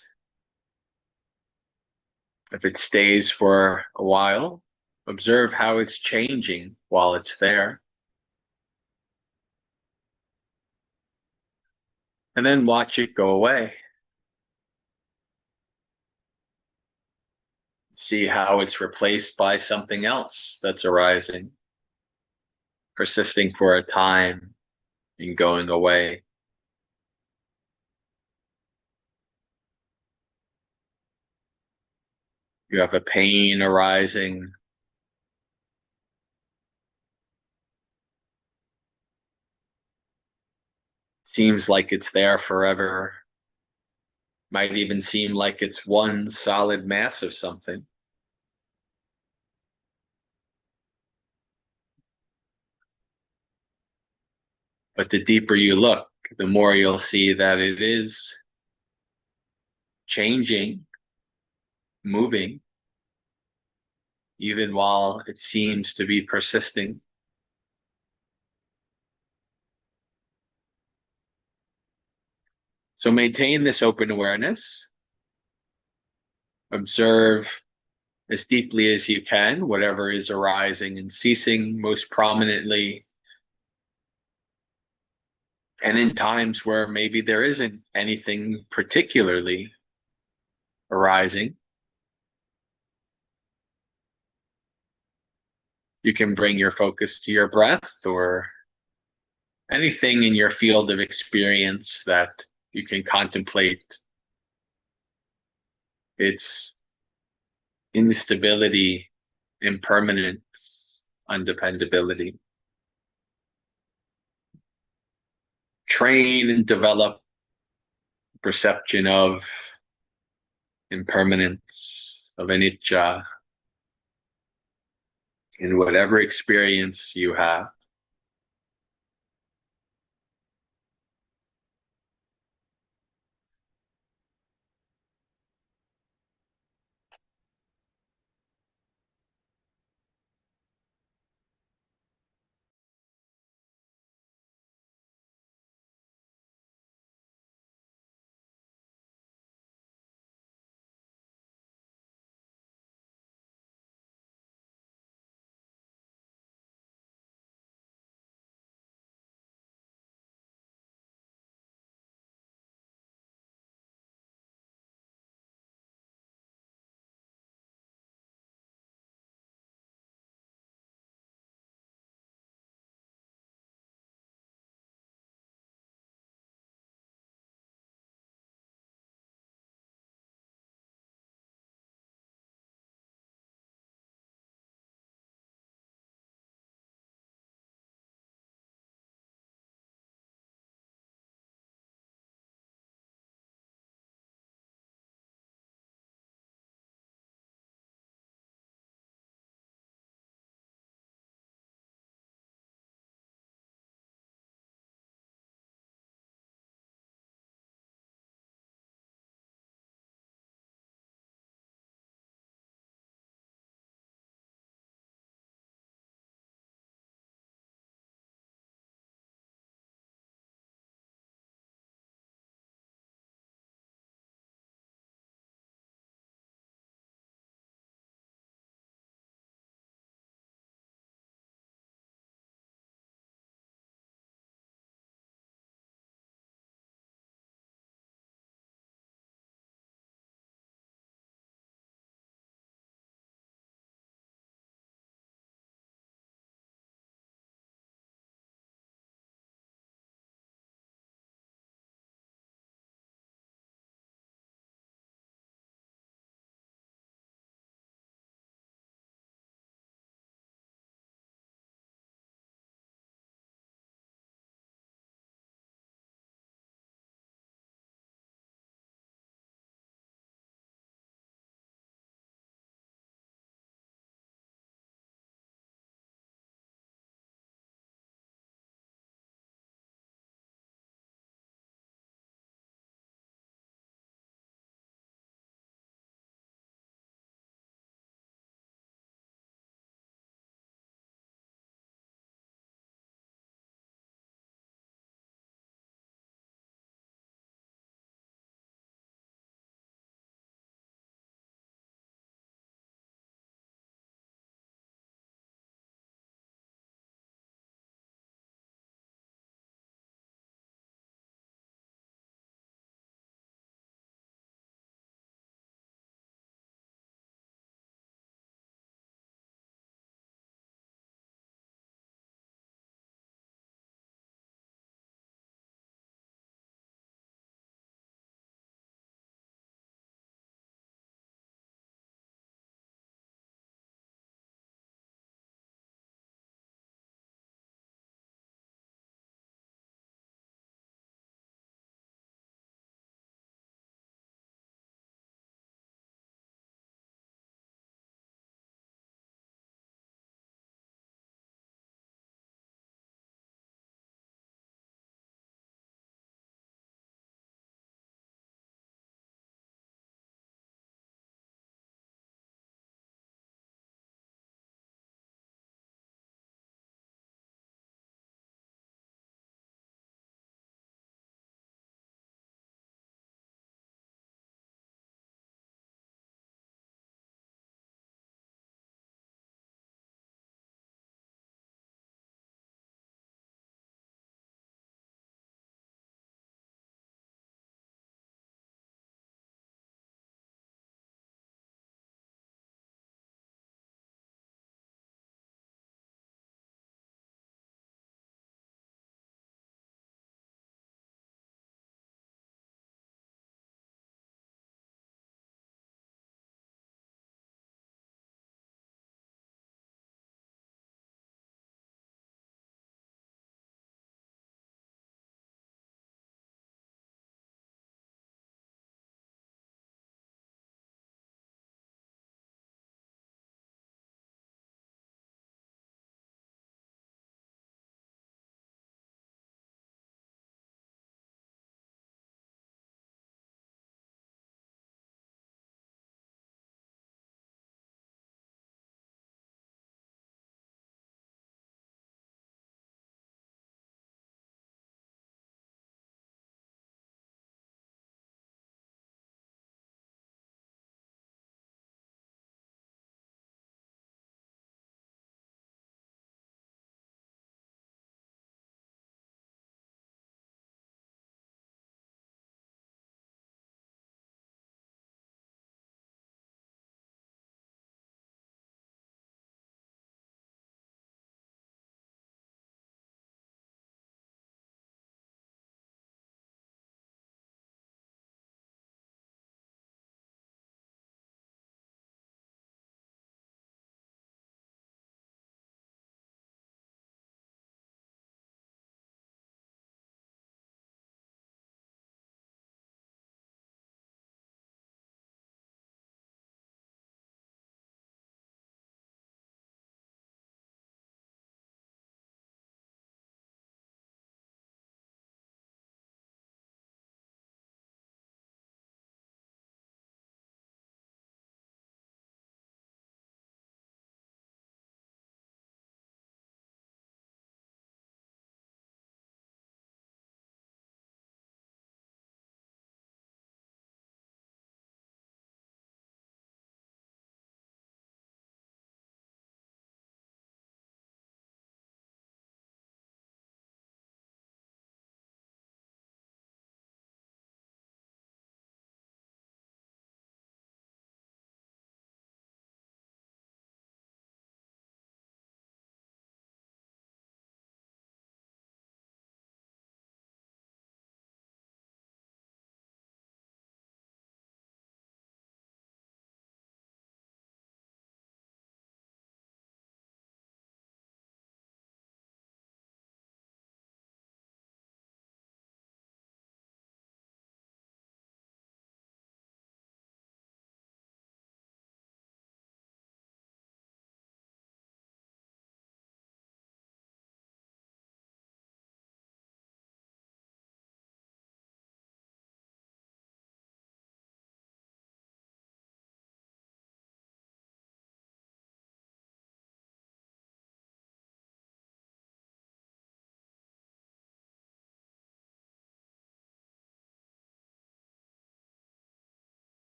If it stays for a while, observe how it's changing while it's there. And then watch it go away. See how it's replaced by something else that's arising, persisting for a time and going away. You have a pain arising. Seems like it's there forever. Might even seem like it's one solid mass of something. But the deeper you look, the more you'll see that it is changing, moving, even while it seems to be persisting. So maintain this open awareness. Observe as deeply as you can whatever is arising and ceasing most prominently. And in times where maybe there isn't anything particularly arising, you can bring your focus to your breath or anything in your field of experience that you can contemplate its instability, impermanence, undependability. Train and develop perception of impermanence, of anicca, in whatever experience you have.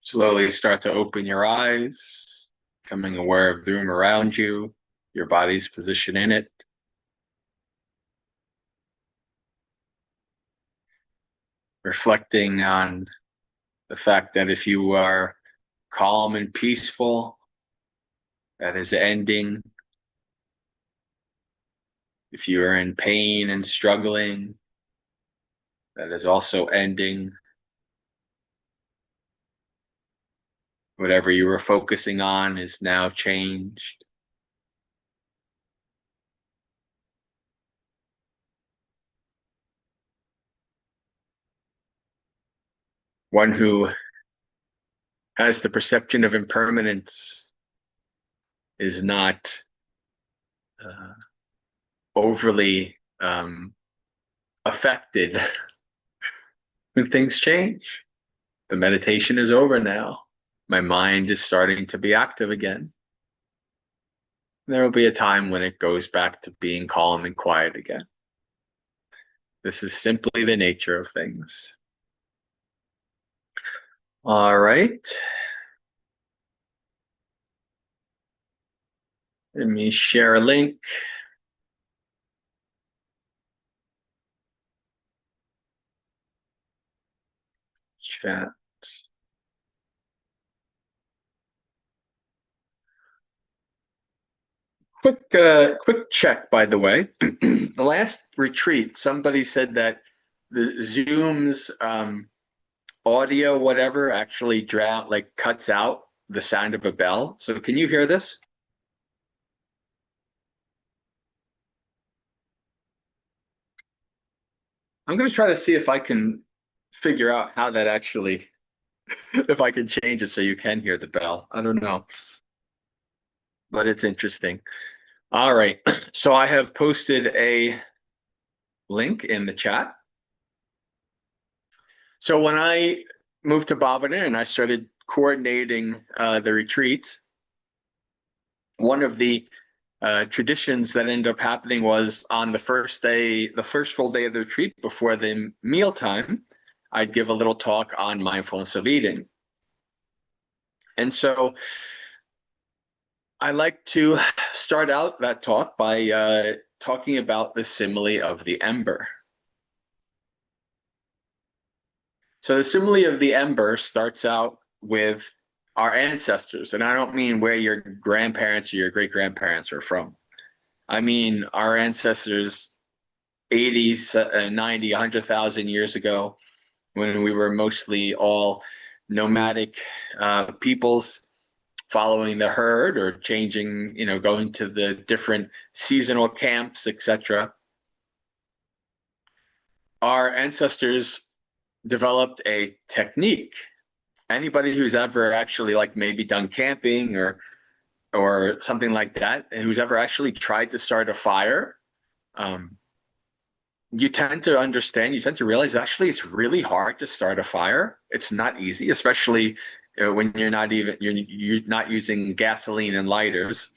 Slowly start to open your eyes, becoming aware of the room around you, your body's position in it. Reflecting on the fact that if you are calm and peaceful, that is ending. If you are in pain and struggling, that is also ending. Whatever you were focusing on is now changed. One who has the perception of impermanence is not uh, overly affected when things change. The meditation is over now. My mind is starting to be active again. There will be a time when it goes back to being calm and quiet again. This is simply the nature of things. All right. Let me share a link. Chat. Quick check, by the way. The last retreat, somebody said that the Zoom's audio, whatever, actually cuts out the sound of a bell. So can you hear this? I'm going to try to see if I can figure out how that actually, if I can change it so you can hear the bell. I don't know, but it's interesting. All right. So I have posted a link in the chat. So when I moved to Bhavana and I started coordinating the retreats, one of the traditions that ended up happening was on the first day, the first full day of the retreat before the mealtime, I'd give a little talk on mindfulness of eating. And so I like to start out that talk by talking about the simile of the ember. So the simile of the ember starts out with our ancestors, and I don't mean where your grandparents or your great-grandparents are from. I mean our ancestors 80, 90, 100,000 years ago, when we were mostly all nomadic peoples following the herd or changing, going to the different seasonal camps, etc. Our ancestors developed a technique. Anybody who's ever actually maybe done camping or something like that, who's ever actually tried to start a fire, you tend to understand, you tend to realize actually it's really hard to start a fire. It's not easy, especially when you're not using gasoline and lighters.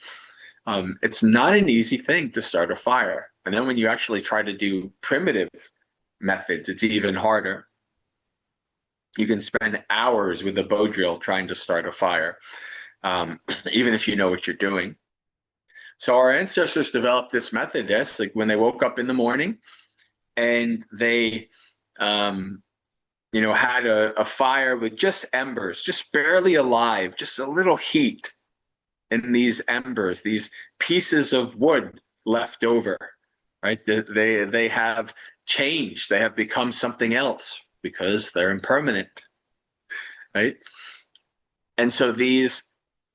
It's not an easy thing to start a fire. And then when you actually try to do primitive methods, it's even harder. You can spend hours with a bow drill trying to start a fire, even if you know what you're doing. So our ancestors developed this method, yes, like when they woke up in the morning and they had a fire with just embers, just barely alive, just a little heat in these embers, these pieces of wood left over, right? They have changed. They have become something else because they're impermanent, right? And so these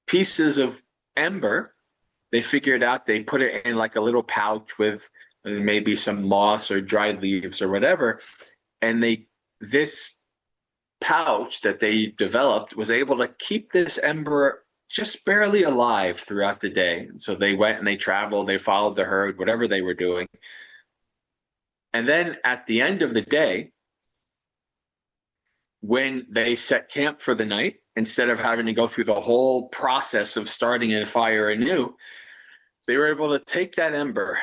pieces of ember, they figured out they put it in like a little pouch with maybe some moss or dried leaves or whatever, and this pouch that they developed was able to keep this ember just barely alive throughout the day. And so they went and they traveled, they followed the herd, whatever they were doing. And then at the end of the day, when they set camp for the night, instead of having to go through the whole process of starting a fire anew, they were able to take that ember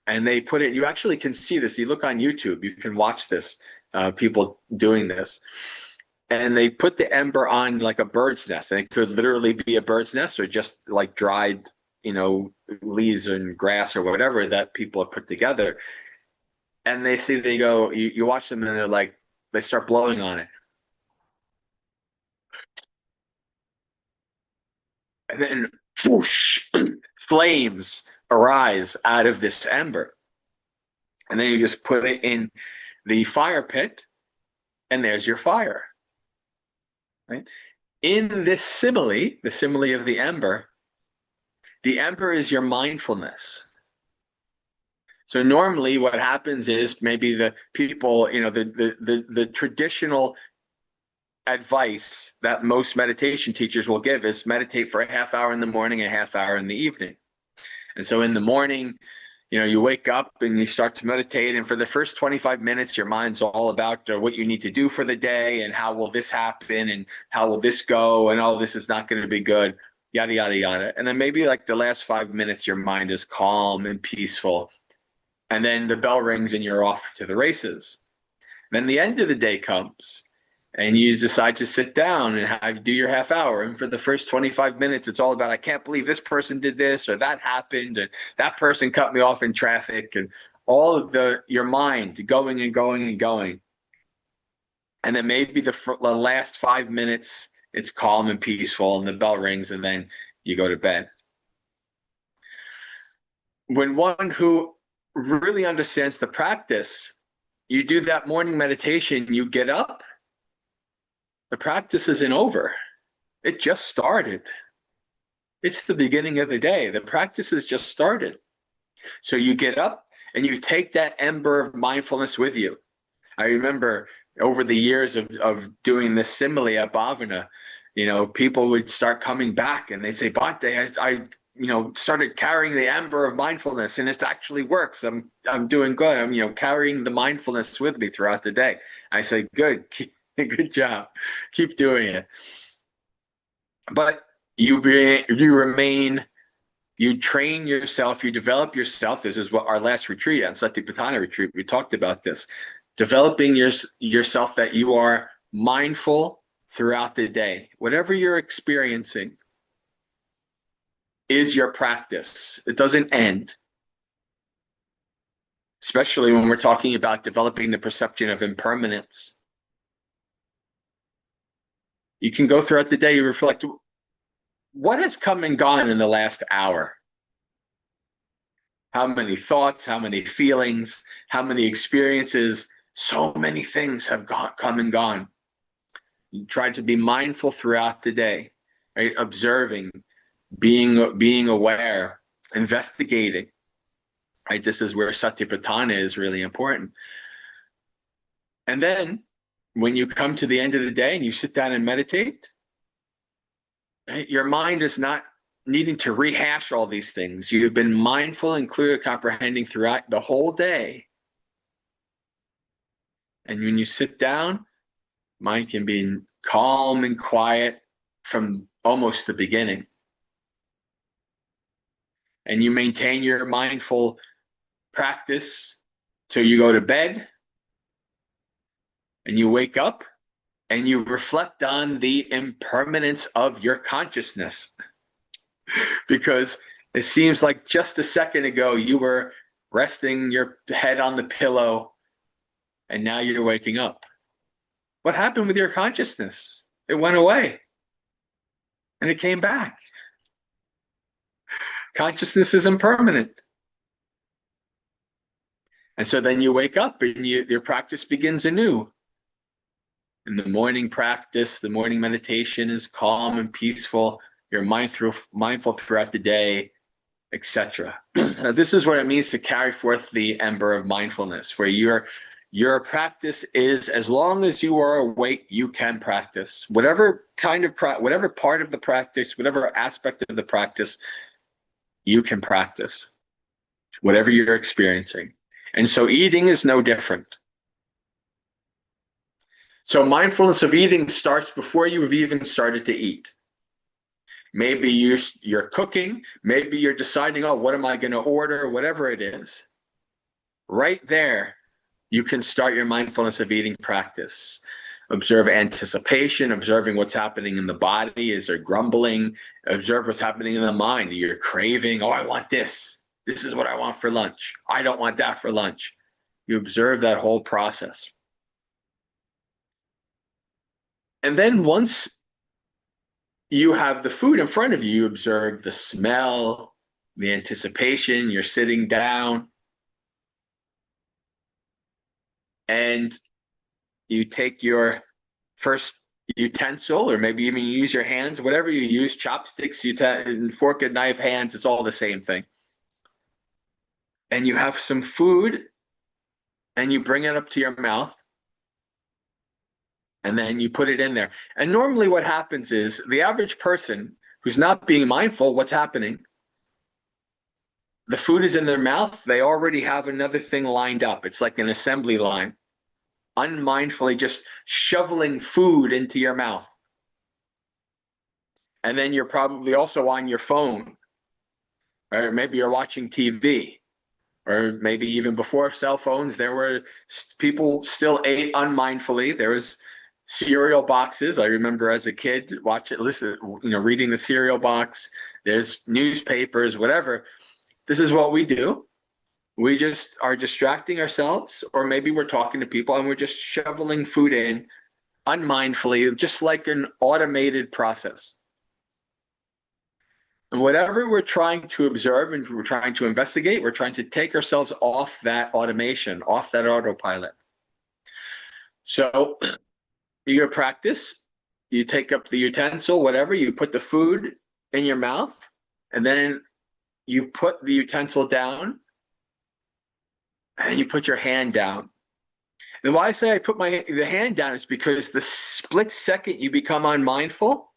and they put it, you actually can see this. You look on YouTube, you can watch this, people doing this. and they put the ember on like a bird's nest, and it could literally be a bird's nest or just like dried, leaves and grass or whatever that people have put together. And they go, you watch them and they're like, they start blowing on it. And then whoosh, flames arise out of this ember. And then you just put it in the fire pit, and there's your fire. Right? In this simile, the simile of the ember is your mindfulness. So normally what happens is maybe the people, the traditional advice that most meditation teachers will give is meditate for a half hour in the morning, a half hour in the evening. And so in the morning, you wake up and you start to meditate, and for the first 25 minutes, your mind's all about what you need to do for the day and how will this happen and how will this go and oh, this is not going to be good, yada, yada, yada. And then maybe like the last 5 minutes, your mind is calm and peaceful. And then the bell rings and you're off to the races. Then the end of the day comes and you decide to sit down and do your half hour. And for the first 25 minutes, it's all about, I can't believe this person did this or that happened and that person cut me off in traffic, and all of your mind going and going and going. And then maybe the last 5 minutes, it's calm and peaceful and the bell rings and then you go to bed. When one who really understands the practice, you do that morning meditation, you get up, the practice isn't over. It just started. It's the beginning of the day. The practice has just started. So you get up and you take that ember of mindfulness with you. I remember over the years of doing this simile at Bhavana, people would start coming back and they'd say, Bhante, I started carrying the ember of mindfulness and it actually works. I'm doing good. I'm, carrying the mindfulness with me throughout the day. I say, good. Good job. Keep doing it. But you remain, you train yourself, you develop yourself. This is what our last retreat, on Satipatthana retreat, we talked about this. Developing yourself that you are mindful throughout the day. Whatever you're experiencing is your practice. It doesn't end. Especially when we're talking about developing the perception of impermanence. You can go throughout the day, you reflect, what has come and gone in the last hour? How many thoughts, how many feelings, how many experiences? So many things have come and gone. You try to be mindful throughout the day, right? Observing, being aware, investigating. Right? This is where Satipatthana is really important. And then when you come to the end of the day and you sit down and meditate, right, your mind is not needing to rehash all these things. You've been mindful and clear comprehending throughout the whole day. And when you sit down, mind can be calm and quiet from almost the beginning. And you maintain your mindful practice till you go to bed and you wake up and you reflect on the impermanence of your consciousness. Because it seems like just a second ago you were resting your head on the pillow and now you're waking up. What happened with your consciousness? It went away and it came back. Consciousness is impermanent. And so then you wake up and your practice begins anew. And the morning practice, the morning meditation is calm and peaceful. You're mindful throughout the day, etc. This is what it means to carry forth the ember of mindfulness, where your practice is, as long as you are awake, you can practice. Whatever whatever part of the practice, whatever aspect of the practice, you can practice. Whatever you're experiencing. And so eating is no different. So mindfulness of eating starts before you've even started to eat. Maybe you're cooking, maybe you're deciding, oh, what am I going to order, whatever it is. Right there, you can start your mindfulness of eating practice. Observe anticipation, observing what's happening in the body. Is there grumbling? Observe what's happening in the mind. You're craving, oh, I want this. This is what I want for lunch. I don't want that for lunch. You observe that whole process. And then once you have the food in front of you, you observe the smell, the anticipation, you're sitting down, and you take your first utensil, or maybe even you use your hands, whatever you use, chopsticks, fork and knife, hands, it's all the same thing. And you have some food and you bring it up to your mouth and then you put it in there. And normally what happens is the average person who's not being mindful what's happening, the food is in their mouth, they already have another thing lined up. It's like an assembly line, unmindfully just shoveling food into your mouth. And then you're probably also on your phone, or maybe you're watching TV, or maybe even before cell phones, there were people still ate unmindfully. There was cereal boxes. I remember as a kid reading the cereal box. There's newspapers, whatever. This is what we do. We just are distracting ourselves, or maybe we're talking to people and we're just shoveling food in unmindfully, just like an automated process. And whatever we're trying to observe and we're trying to investigate, we're trying to take ourselves off that automation, off that autopilot. So your practice, you take up the utensil, whatever, you put the food in your mouth, and then you put the utensil down, and you put your hand down. And why I say I put the hand down is because the split second you become unmindful,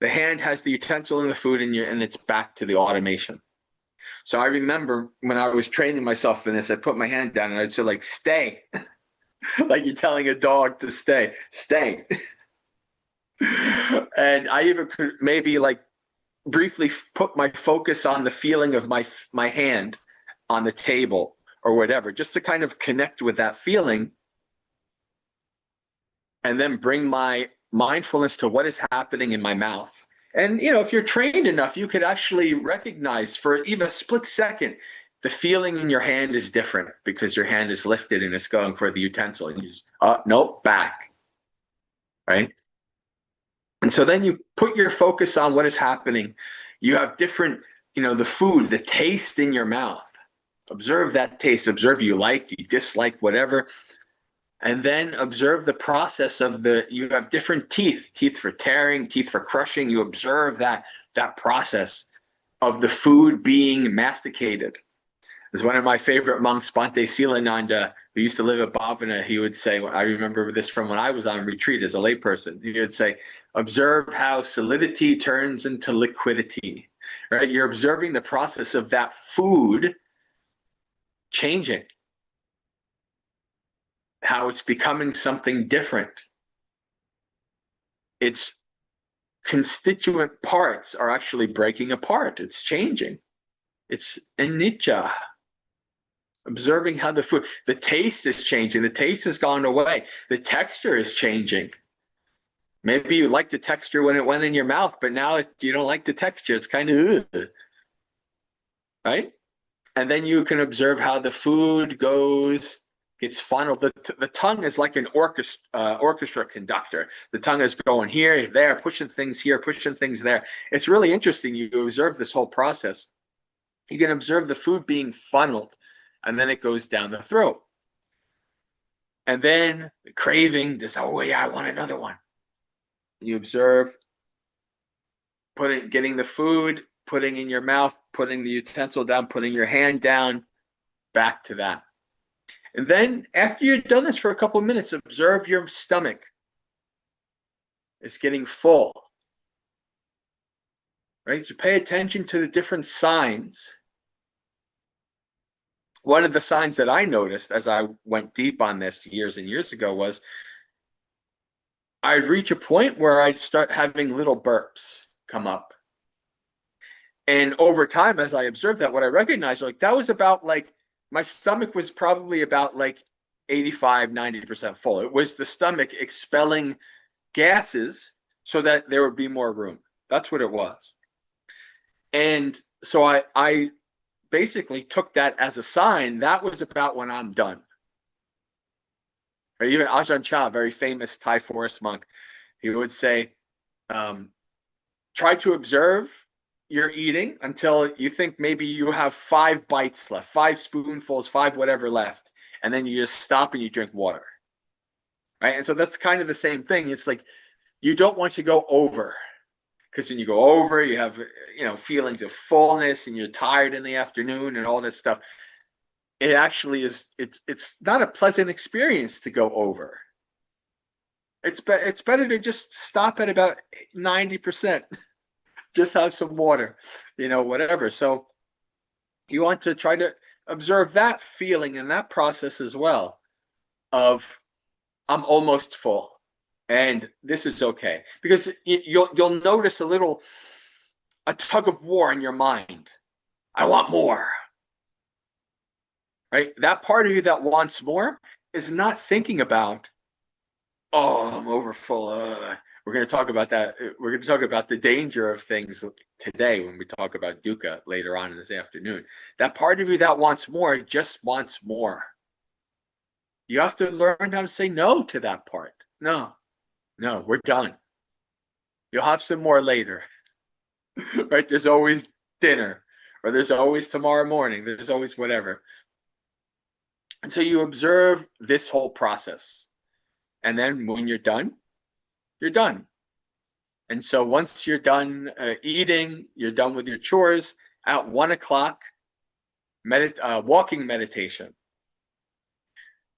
the hand has the utensil and the food and it's back to the automation. So I remember when I was training myself in this, I put my hand down and I'd say, like, stay. Like you're telling a dog to stay. And I even could maybe like briefly put my focus on the feeling of my hand on the table or whatever, just to kind of connect with that feeling, and then bring my mindfulness to what is happening in my mouth. And if you're trained enough, you could actually recognize for even a split second the feeling in your hand is different because your hand is lifted and it's going for the utensil, and you just nope, back, right? And so then you put your focus on what is happening. You have different, the food, the taste in your mouth. Observe that taste. Observe you like, you dislike, whatever. And then observe the process of you have different teeth for tearing, teeth for crushing. You observe that process of the food being masticated. As one of my favorite monks, Bhante Silananda, who used to live at Bhavana, he would say, I remember this from when I was on retreat as a layperson, he would say, observe how solidity turns into liquidity, right? You're observing the process of that food changing, how it's becoming something different. Its constituent parts are actually breaking apart. It's changing. It's anicca. Observing how the taste is changing. The taste has gone away. The texture is changing. Maybe you liked the texture when it went in your mouth, but now you don't like the texture. It's kind of, right? And then you can observe how the food gets funneled. The tongue is like an orchestra conductor. The tongue is going here, there, pushing things here, pushing things there. It's really interesting. You observe this whole process. You can observe the food being funneled, and then it goes down the throat. And then the craving, just, oh yeah, I want another one. You observe getting the food, putting in your mouth, putting the utensil down, putting your hand down, back to that. And then after you've done this for a couple of minutes, observe your stomach. It's getting full, right? So pay attention to the different signs. One of the signs that I noticed as I went deep on this years and years ago was I'd reach a point where I'd start having little burps come up. And over time, as I observed that, what I recognized, like that was about like, my stomach was probably about like 85, 90% full. It was the stomach expelling gases so that there would be more room. That's what it was. And so I basically took that as a sign. That was about when I'm done. Or even Ajahn Chah, very famous Thai forest monk, he would say, try to observe your eating until you think maybe you have 5 bites left, 5 spoonfuls, 5 whatever left, and then you just stop and you drink water. Right? And so that's kind of the same thing. It's like you don't want to go over, because when you go over, you have feelings of fullness and you're tired in the afternoon and all that stuff. It actually is. It's not a pleasant experience to go over. It's better to just stop at about 90%. Just have some water, whatever. So you want to try to observe that feeling and that process as well of I'm almost full and this is okay, because you'll notice a tug of war in your mind. I want more, right? That part of you that wants more is not thinking about, oh, I'm over full. We're going to talk about that. We're going to talk about the danger of things today when we talk about dukkha later on in this afternoon. That part of you that wants more just wants more. You have to learn how to say no to that part. No, we're done. You'll have some more later, right? There's always dinner, or there's always tomorrow morning. There's always whatever. And so you observe this whole process. And then when you're done, you're done. And so once you're done eating, you're done with your chores, at 1 o'clock, walking meditation.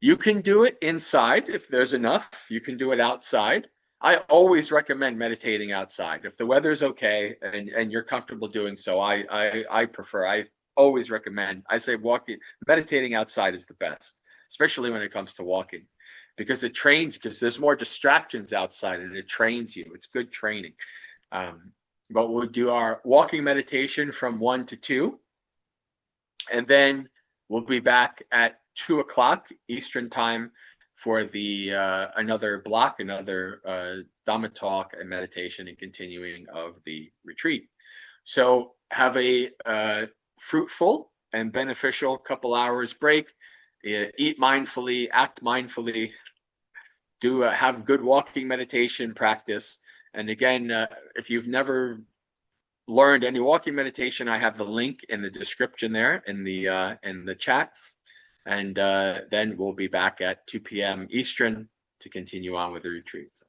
You can do it inside if there's enough. You can do it outside. I always recommend meditating outside. If the weather's okay and you're comfortable doing so, I prefer. I always recommend. I say meditating outside is the best, especially when it comes to walking, because there's more distractions outside and it trains you. It's good training. But we'll do our walking meditation from 1 to 2, and then we'll be back at 2 o'clock Eastern time for the another Dhamma talk and meditation and continuing of the retreat. So have a fruitful and beneficial couple hours break. Eat mindfully, act mindfully, have good walking meditation practice. And again, if you've never learned any walking meditation, I have the link in the description there in the chat. And then we'll be back at 2 p.m. Eastern to continue on with the retreat. So